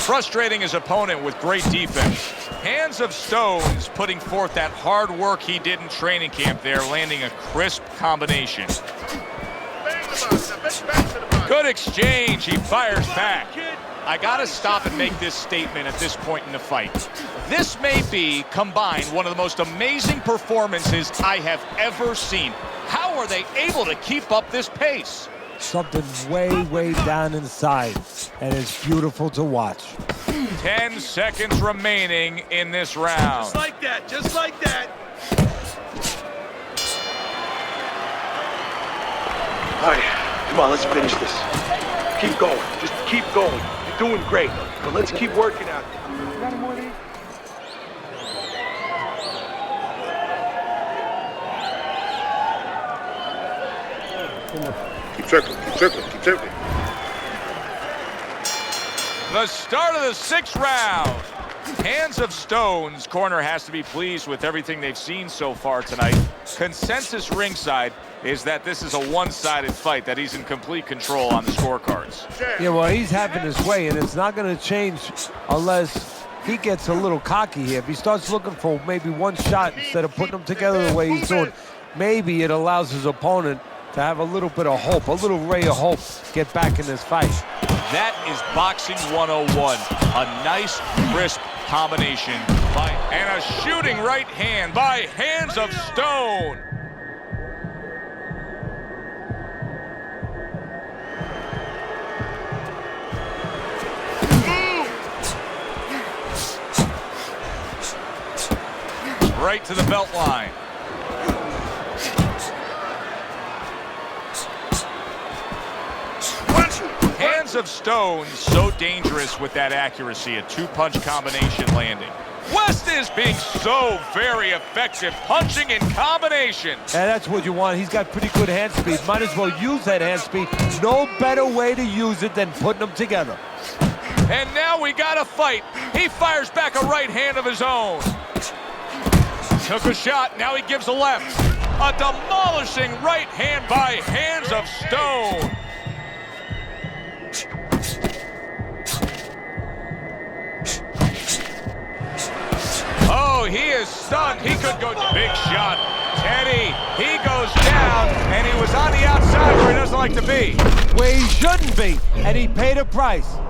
Frustrating his opponent with great defense. Hands of Stones putting forth that hard work he did in training camp there, landing a crisp combination. Good exchange. He fires back. I gotta stop and make this statement at this point in the fight. This may be, combined, one of the most amazing performances I have ever seen. How are they able to keep up this pace? Something way down inside, and it's beautiful to watch. 10 seconds remaining in this round. Just like that, just like that. All right, come on, let's finish this. Keep going, just keep going. You're doing great, but let's keep working out there. You got any more of these? Keep circling, keep circling, keep circling. The start of the 6th round. Hands of Stone's corner has to be pleased with everything they've seen so far tonight. Consensus ringside is that this is a one-sided fight, that he's in complete control on the scorecards. Yeah, well, he's having his way, and it's not going to change unless he gets a little cocky here. If he starts looking for maybe one shot instead of putting them together the way he's doing, maybe it allows his opponent to have a little bit of hope, a little ray of hope, get back in this fight. That is Boxing 101. A nice, crisp combination and a shooting right hand by Hands of Stone. Right to the belt line. Hands of Stone, so dangerous with that accuracy, a 2-punch combination landing. West is being so very effective, punching in combination. And that's what you want. He's got pretty good hand speed. Might as well use that hand speed. No better way to use it than putting them together. And now we got a fight. He fires back a right hand of his own. Took a shot, now he gives a left. A demolishing right hand by Hands of Stone. Oh, he is stunned. He could go. Big shot. Teddy, he goes down, and he was on the outside where he doesn't like to be. Where he shouldn't be, and he paid a price. 1,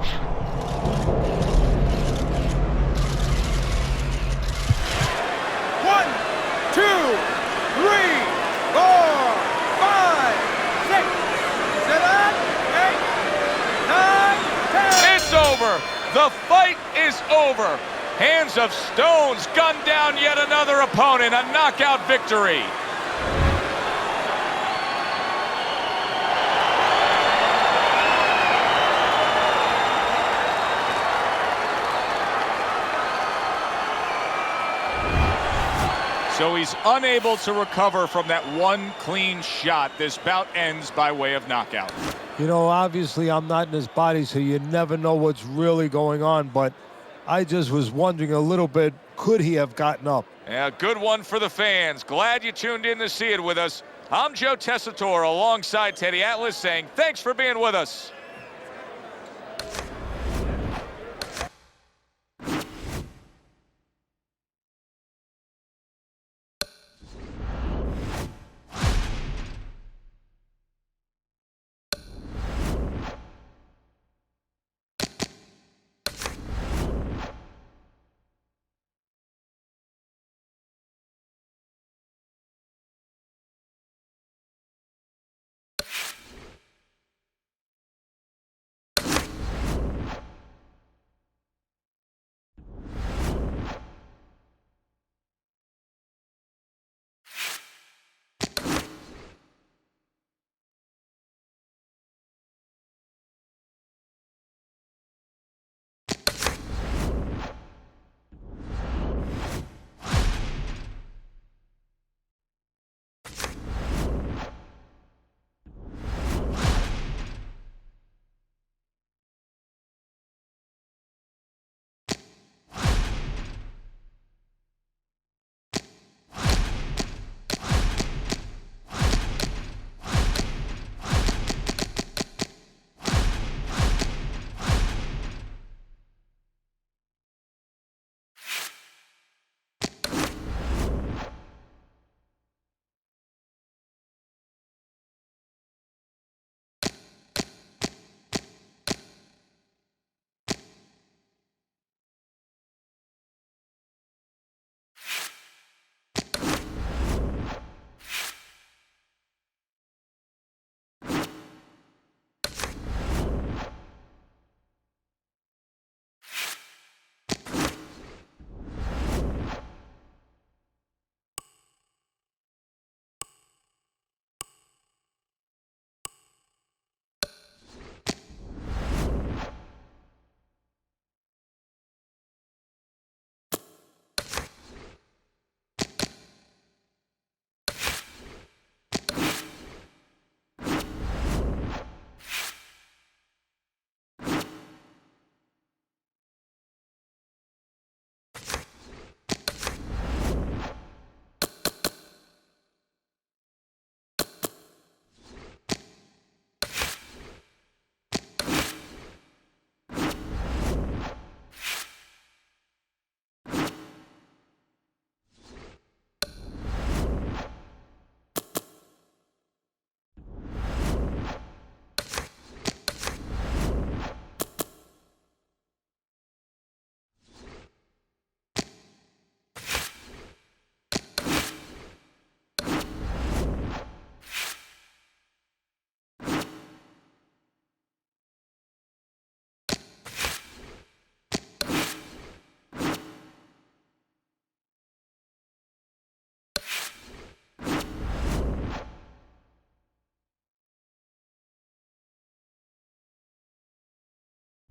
2, 3, 4, 5, 6, 7, 8, 9, 10. It's over. The fight is over. Hands of Stone's gunned down yet another opponent. A knockout victory. So he's unable to recover from that one clean shot. This bout ends by way of knockout. You know, obviously I'm not in his body, so you never know what's really going on, but I just was wondering a little bit, could he have gotten up? Yeah, good one for the fans. Glad you tuned in to see it with us. I'm Joe Tessitore alongside Teddy Atlas saying thanks for being with us.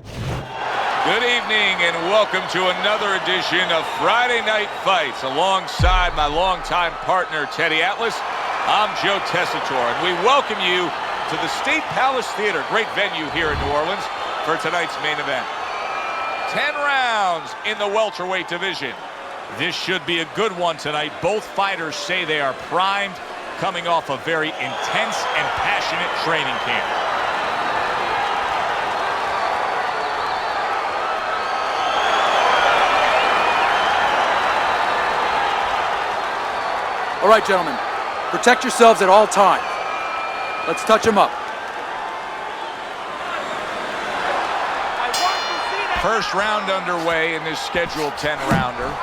Good evening and welcome to another edition of Friday Night Fights. Alongside my longtime partner, Teddy Atlas, I'm Joe Tessitore, and we welcome you to the State Palace Theater, great venue here in New Orleans, for tonight's main event. 10 rounds in the welterweight division. This should be a good one tonight. Both fighters say they are primed, coming off a very intense and passionate training camp. All right, gentlemen, protect yourselves at all times. Let's touch them up. First round underway in this scheduled 10-rounder.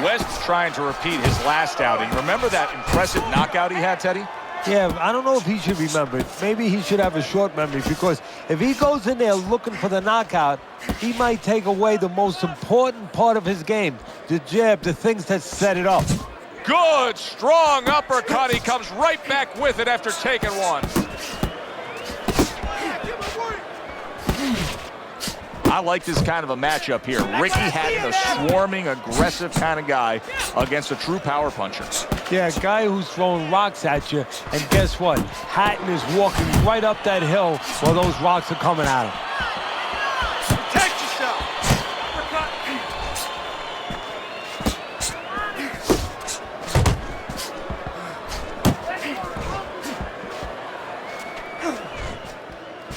West trying to repeat his last outing. Remember that impressive knockout he had, Teddy? Yeah, I don't know if he should remember it. Maybe he should have a short memory, because if he goes in there looking for the knockout, he might take away the most important part of his game, the jab, the things that set it up. Good, strong uppercut. He comes right back with it after taking one. I like this kind of a matchup here. Ricky Hatton, a swarming, aggressive kind of guy against a true power puncher. Yeah, a guy who's throwing rocks at you, and guess what? Hatton is walking right up that hill while those rocks are coming at him. Protect yourself.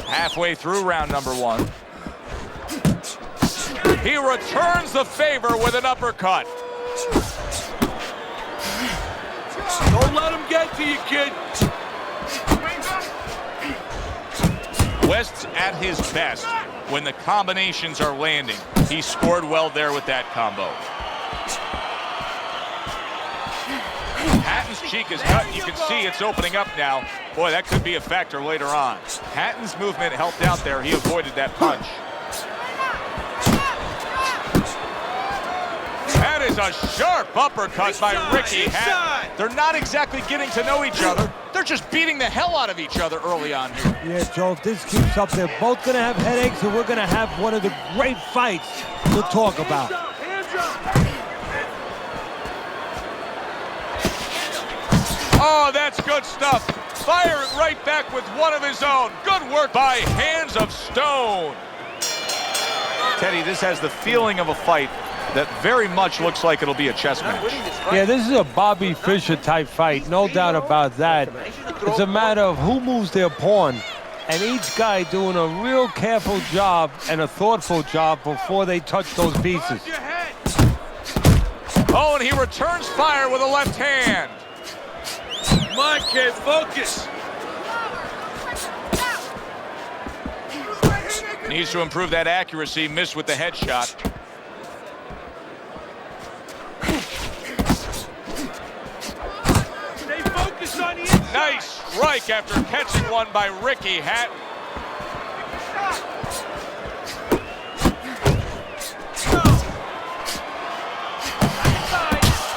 Halfway through round number one. He returns the favor with an uppercut. Don't let him get to you, kid. West's at his best when the combinations are landing. He scored well there with that combo. Hatton's cheek is cut. You can see it's opening up now. Boy, that could be a factor later on. Hatton's movement helped out there. He avoided that punch. That is a sharp uppercut by Ricky Hatton. They're not exactly getting to know each other. They're just beating the hell out of each other early on here. Yeah, Joe, if this keeps up, they're both going to have headaches, and we're going to have one of the great fights to talk about. Hands up. Oh, that's good stuff. Firing right back with one of his own. Good work by Hands of Stone. Teddy, this has the feeling of a fight that very much looks like it'll be a chess match. Yeah, this is a Bobby Fischer type fight, no doubt about that. It's a matter of who moves their pawn, and each guy doing a real careful job and a thoughtful job before they touch those pieces. Oh, and he returns fire with a left hand. Come on, kid, focus. Needs to improve that accuracy, missed with the headshot. Stay focused on the inside. Nice strike after catching one by Ricky Hatton.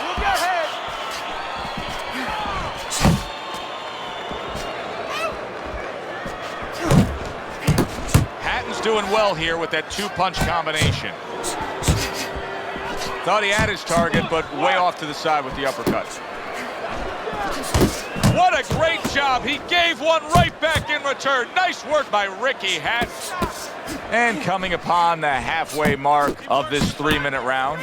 Look ahead. Hatton's doing well here with that two-punch combination. Thought he had his target, but way off to the side with the uppercut. What a great job. He gave one right back in return. Nice work by Ricky Hatton. And coming upon the halfway mark of this 3-minute round.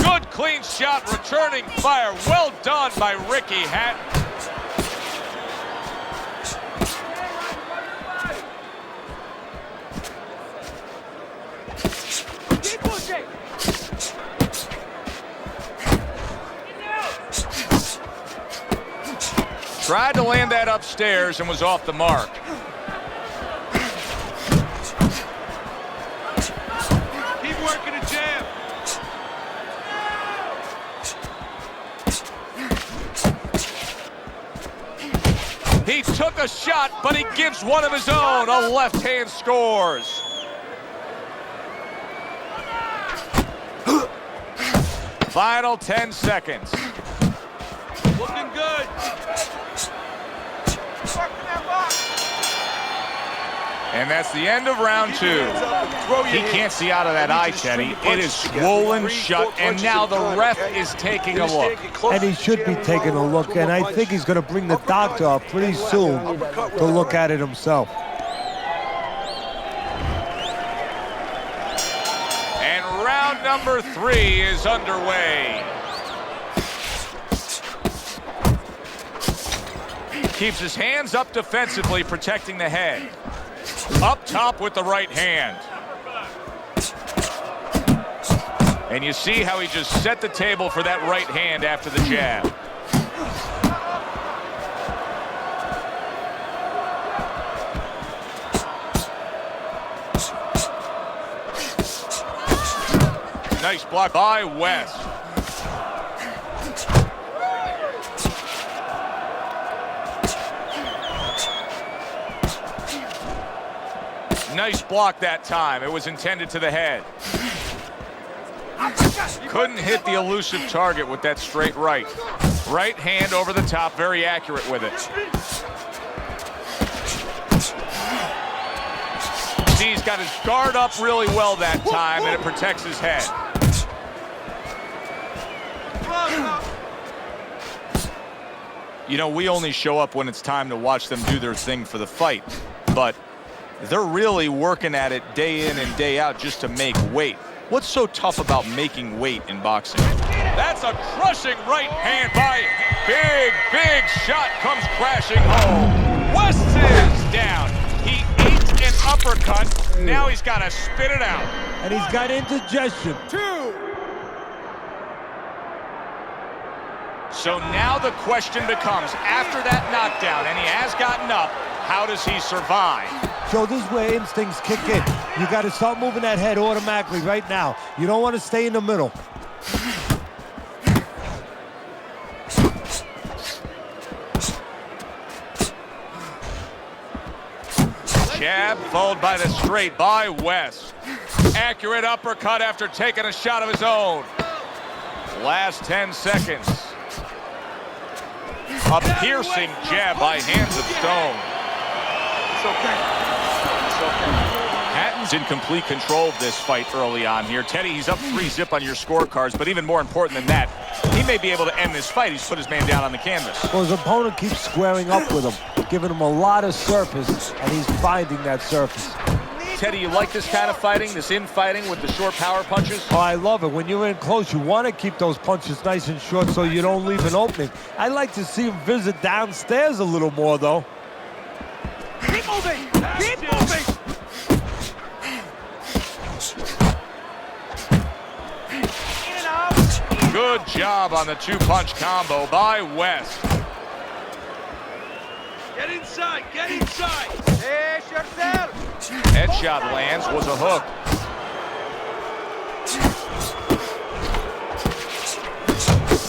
Good clean shot, returning fire. Well done by Ricky Hatton. Tried to land that upstairs and was off the mark. Keep working the jab. He took a shot, but he gives one of his own. A left hand scores. Final 10 seconds. Looking good. And that's the end of round 2. He can't see out of that eye, Teddy. It is swollen shut, and now the ref is taking a look. And he should be taking a look, and I think he's going to bring the doctor up pretty soon to look at it himself. And round number 3 is underway. Keeps his hands up defensively, protecting the head. Up top with the right hand. And you see how he just set the table for that right hand after the jab. Nice block by West. Nice block that time. It was intended to the head. Couldn't hit the elusive target with that straight right. Right hand over the top, very accurate with it. See, he's got his guard up really well that time, and it protects his head. You know, we only show up when it's time to watch them do their thing for the fight, but they're really working at it day in and day out just to make weight. What's so tough about making weight in boxing? That's a crushing right hand by big shot comes crashing home. West is down. He ate an uppercut. Now he's got to spit it out. And he's got indigestion. 2. So now the question becomes, after that knockdown, and he has gotten up, how does he survive? So this is where instincts kick in. You got to start moving that head automatically right now. You don't want to stay in the middle. Jab followed by the straight by West. Accurate uppercut after taking a shot of his own. Last 10 seconds. A piercing jab by Hands of Stone. It's okay. It's okay. Hatton's in complete control of this fight early on here. Teddy, he's up 3-zip on your scorecards, but even more important than that, he may be able to end this fight. He's put his man down on the canvas. Well, his opponent keeps squaring up with him, giving him a lot of surface, and he's finding that surface. Teddy, you like this kind of fighting, this infighting with the short power punches? Oh, I love it. When you're in close, you want to keep those punches nice and short so you don't leave an opening. I like to see him visit downstairs a little more, though. Keep moving! Keep moving! In and out! Good job on the two-punch combo by West. Get inside! Get inside! Push yourself! Headshot lands, was a hook.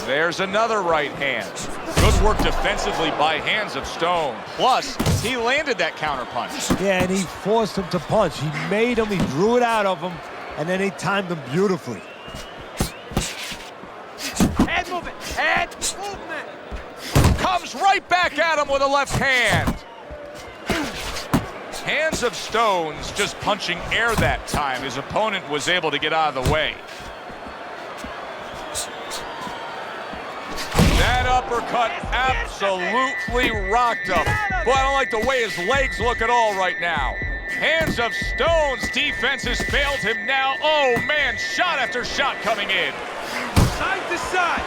There's another right hand. Good work defensively by Hands of Stone. Plus, he landed that counterpunch. Yeah, and he forced him to punch. He made him, he drew it out of him, and then he timed him beautifully. Head movement! Head movement! Comes right back at him with a left hand. Hands of Stone's just punching air that time. His opponent was able to get out of the way. That uppercut absolutely rocked him. Boy, I don't like the way his legs look at all right now. Hands of Stone's defense has failed him now. Oh, man, shot after shot coming in. Side to side!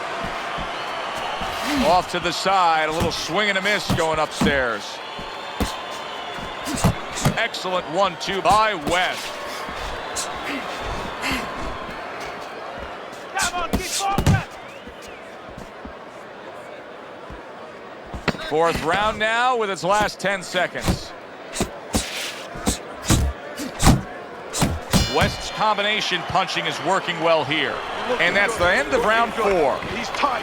Off to the side, a little swing and a miss going upstairs. Excellent 1-2 by West. Come on, keep forward! Fourth round now with its last 10 seconds. West's combination punching is working well here. And that's the end of round 4.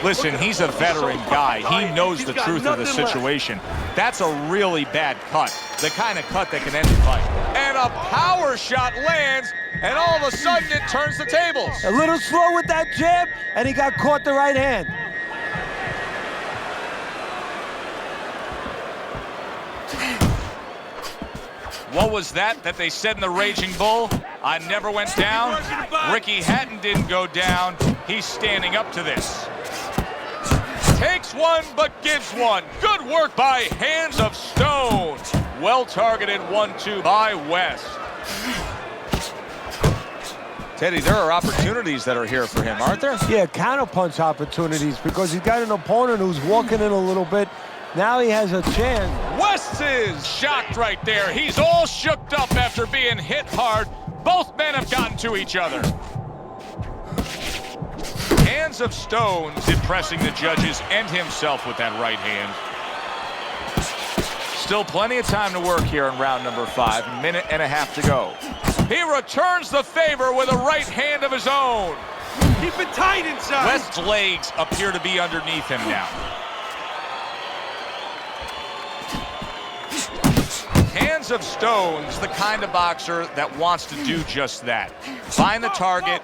Listen, he's a veteran guy. He knows the truth of the situation. That's a really bad cut. The kind of cut that can end the fight. And a power shot lands, and all of a sudden it turns the tables. A little slow with that jab, and he got caught the right hand. What was that they said in the Raging Bull? I never went down. Ricky Hatton didn't go down. He's standing up to this. Takes one, but gives one. Good work by Hands of Stone. Well-targeted 1-2 by West. Teddy, there are opportunities that are here for him, aren't there? Yeah, counterpunch opportunities because he's got an opponent who's walking in a little bit. Now he has a chance. West is shocked right there. He's all shooked up after being hit hard. Both men have gotten to each other. Hands of Stones impressing the judges and himself with that right hand. Still plenty of time to work here in round number 5. Minute and a half to go. He returns the favor with a right hand of his own. Keep it tight inside. West's legs appear to be underneath him now. Hands of Stone's the kind of boxer that wants to do just that. Find the target,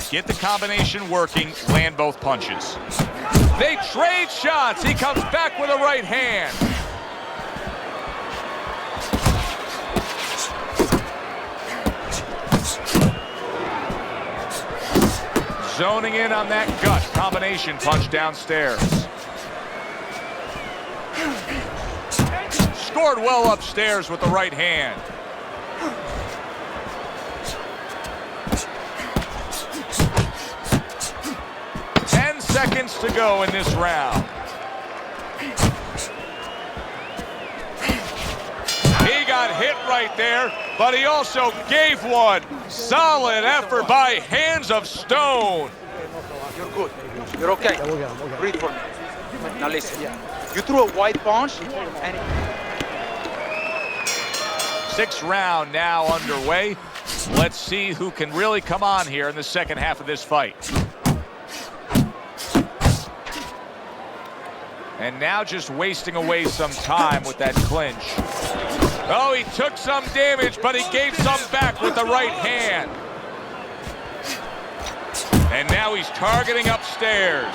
get the combination working, land both punches. They trade shots. He comes back with a right hand. Zoning in on that gut combination punch downstairs. Scored well upstairs with the right hand. Seconds to go in this round. He got hit right there, but he also gave one. Solid effort by Hands of Stone. You're good. You're okay. Breathe for me. Now listen. You threw a wide punch and... 6th round now underway. Let's see who can really come on here in the second half of this fight. And now just wasting away some time with that clinch. Oh, he took some damage, but he gave some back with the right hand. And now he's targeting upstairs.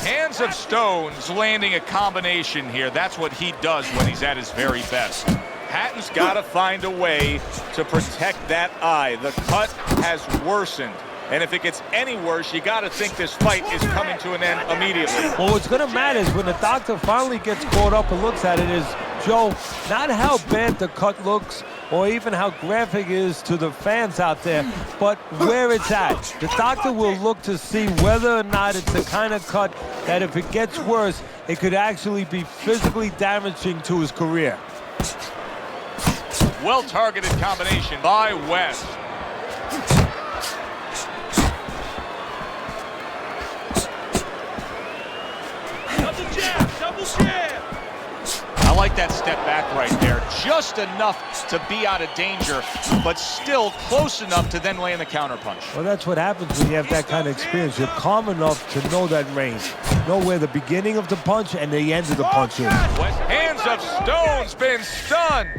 Hands of Stone's landing a combination here. That's what he does when he's at his very best. Hatton's got to find a way to protect that eye. The cut has worsened. And if it gets any worse, you got to think this fight is coming to an end immediately. Well, what's going to matter is when the doctor finally gets caught up and looks at it is, Joe, not how bad the cut looks or even how graphic it is to the fans out there, but where it's at. The doctor will look to see whether or not it's the kind of cut that if it gets worse, it could actually be physically damaging to his career. Well-targeted combination by West. Double jab, double jab. I like that step back right there. Just enough to be out of danger, but still close enough to then land the counterpunch. Well, that's what happens when you have that kind of experience. You're calm enough to know that range. Know where the beginning of the punch and the end of the punch is. Hands of Stone's been stunned.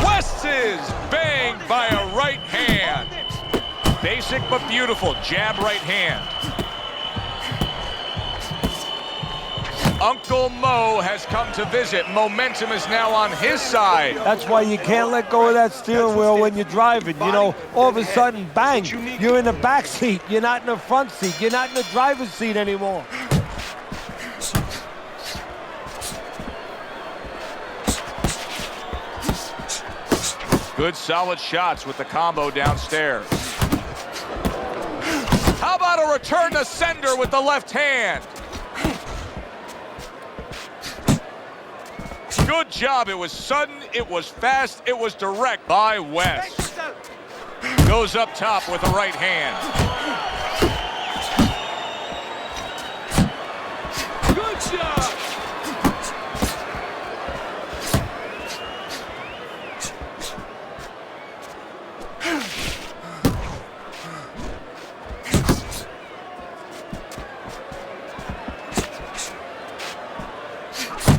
West is banged by a right hand. Basic but beautiful jab right hand. Uncle Mo has come to visit. Momentum is now on his side. That's why you can't let go of that steering wheel when you're driving. You know, all of a sudden, bang, you're in the back seat. You're not in the front seat. You're not in the driver's seat anymore. Good solid shots with the combo downstairs. How about a return to sender with the left hand? Good job. It was sudden, it was fast, it was direct by West. Goes up top with the right hand. Good job.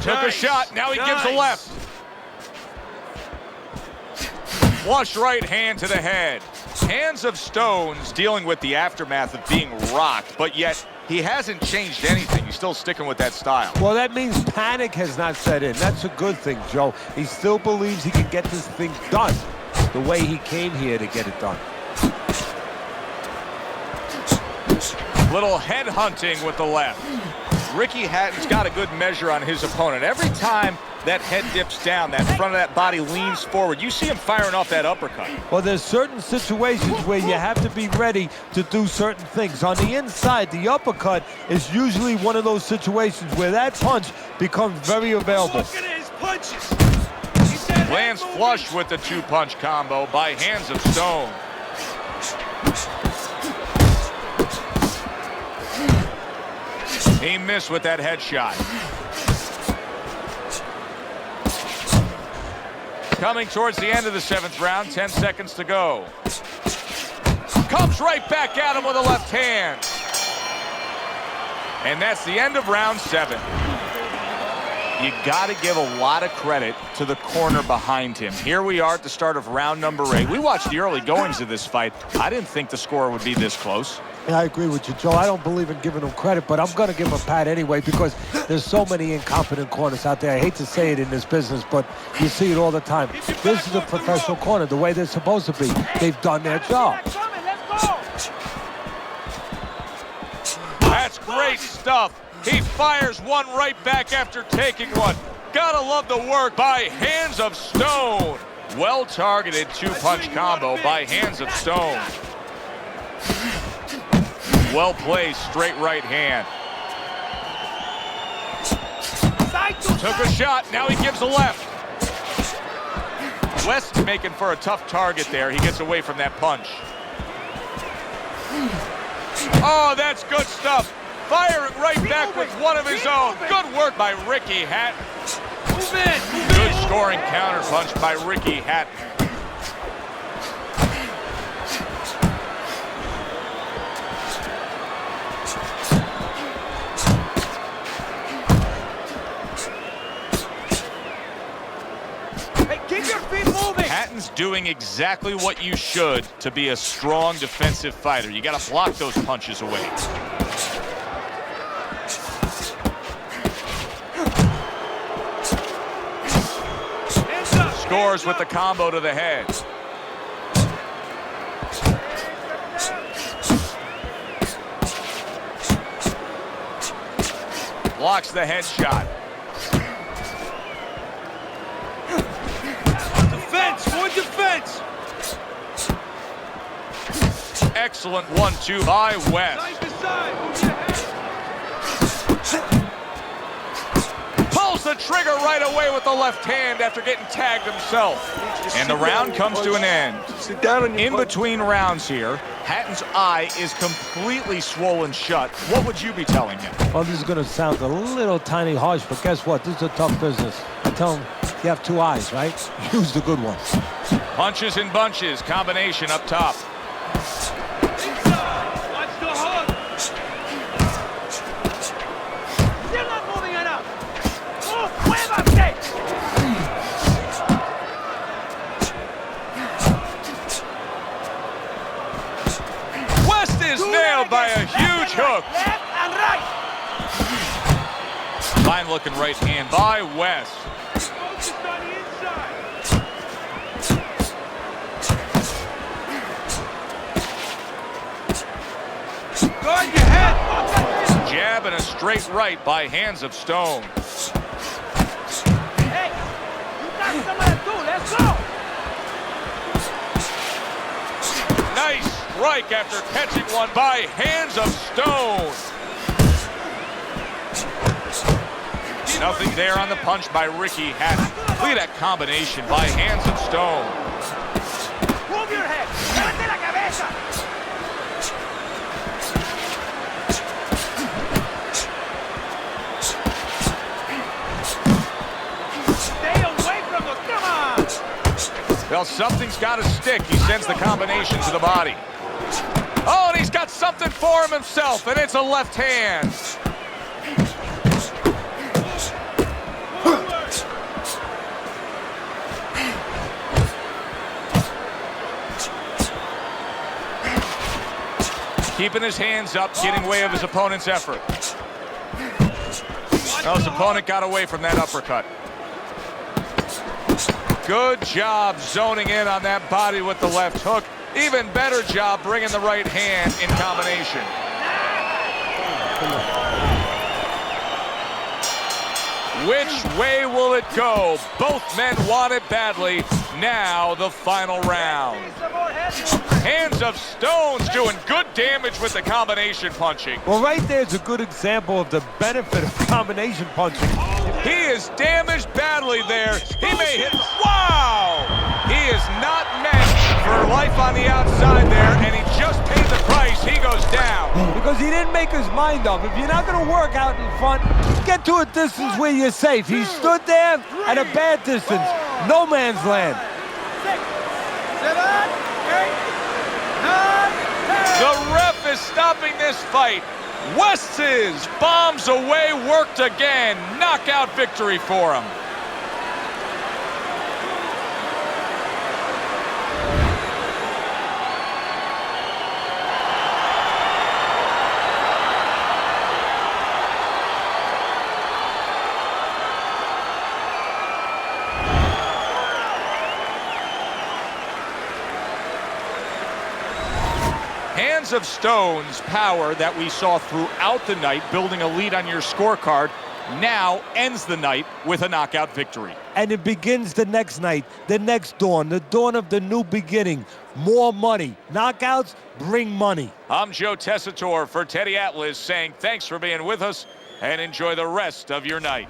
Took a shot. Now he gives a left. Flush right hand to the head. Hands of Stone's dealing with the aftermath of being rocked, but yet he hasn't changed anything. He's still sticking with that style. Well, that means panic has not set in. That's a good thing, Joe. He still believes he can get this thing done the way he came here to get it done. Little head hunting with the left. Ricky Hatton's got a good measure on his opponent. Every time that head dips down, that front of that body leans forward, you see him firing off that uppercut. Well, there's certain situations where you have to be ready to do certain things. On the inside, the uppercut is usually one of those situations where that punch becomes very available. Look at his punches. Lands flush with the two-punch combo by Hands of Stone. He missed with that headshot. Coming towards the end of the 7th round, 10 seconds to go. Comes right back at him with a left hand. And that's the end of round 7. You got to give a lot of credit to the corner behind him. Here we are at the start of round number 8. We watched the early goings of this fight. I didn't think the score would be this close. Yeah, I agree with you, Joe. I don't believe in giving him credit, but I'm going to give him a pat anyway because there's so many incompetent corners out there. I hate to say it in this business, but you see it all the time. This is a professional corner, the way they're supposed to be. They've done their job. That's great stuff. He fires one right back after taking one. Gotta love the work by Hands of Stone. Well-targeted two-punch combo by Hands of Stone. Well-placed straight right hand. Took a shot, now he gives a left. West making for a tough target there. He gets away from that punch. Oh, that's good stuff. Firing right back with one of his own. Good work by Ricky Hatton. Good scoring counterpunch by Ricky Hatton. Keep your feet moving. Hatton's doing exactly what you should to be a strong defensive fighter. You got to block those punches away. Scores with the combo to the head. Blocks the headshot. Defense, more defense. Excellent 1-2 by West. Side to side, move your head. Pulls the trigger right away with the left hand after getting tagged himself. And the round comes to an end. Sit down on your In between rounds here, Hatton's eye is completely swollen shut. What would you be telling him? Well, this is going to sound a little tiny harsh, but guess what? This is a tough business. I tell him, you have two eyes, right? Use the good ones. Punches and bunches, combination up top. Inside, watch the hook. You're not moving enough. Move, muévase. West is nailed by a huge hook. Left and right. Fine looking right hand by West. Focused on the inside. Guard your head. Jab and a straight right by Hands of Stone. Hey, you got somewhere to do. Let's go. Nice strike after catching one by Hands of Stone. Nothing there on the punch by Ricky Hatton. Look at that combination by Hands of Stone. Move your head. Levante la cabeza. Stay away from us. Come on. Well, something's got to stick. He sends the combination to the body. Oh, and he's got something for him himself, and it's a left hand. Keeping his hands up, getting way of his opponent's effort. Well, his opponent got away from that uppercut. Good job zoning in on that body with the left hook. Even better job bringing the right hand in combination. Which way will it go? Both men want it badly. Now the final round. Hands of Stones doing good damage with the combination punching. Well, right there's a good example of the benefit of combination punching. He is damaged badly there. He may hit. Wow! He is not meant for life on the outside there, and he just paid the price. He goes down. Because he didn't make his mind up. If you're not going to work out in front, get to a distance where you're safe. He stood there at a bad distance. No man's land. 6, 7, 8, 9, 10. The ref is stopping this fight. Westz's bombs away, worked again. Knockout victory for him. Hands of Stone's power that we saw throughout the night, building a lead on your scorecard, now ends the night with a knockout victory. And it begins the next night, the next dawn, the dawn of the new beginning. More money. Knockouts bring money. I'm Joe Tessitore for Teddy Atlas saying thanks for being with us and enjoy the rest of your night.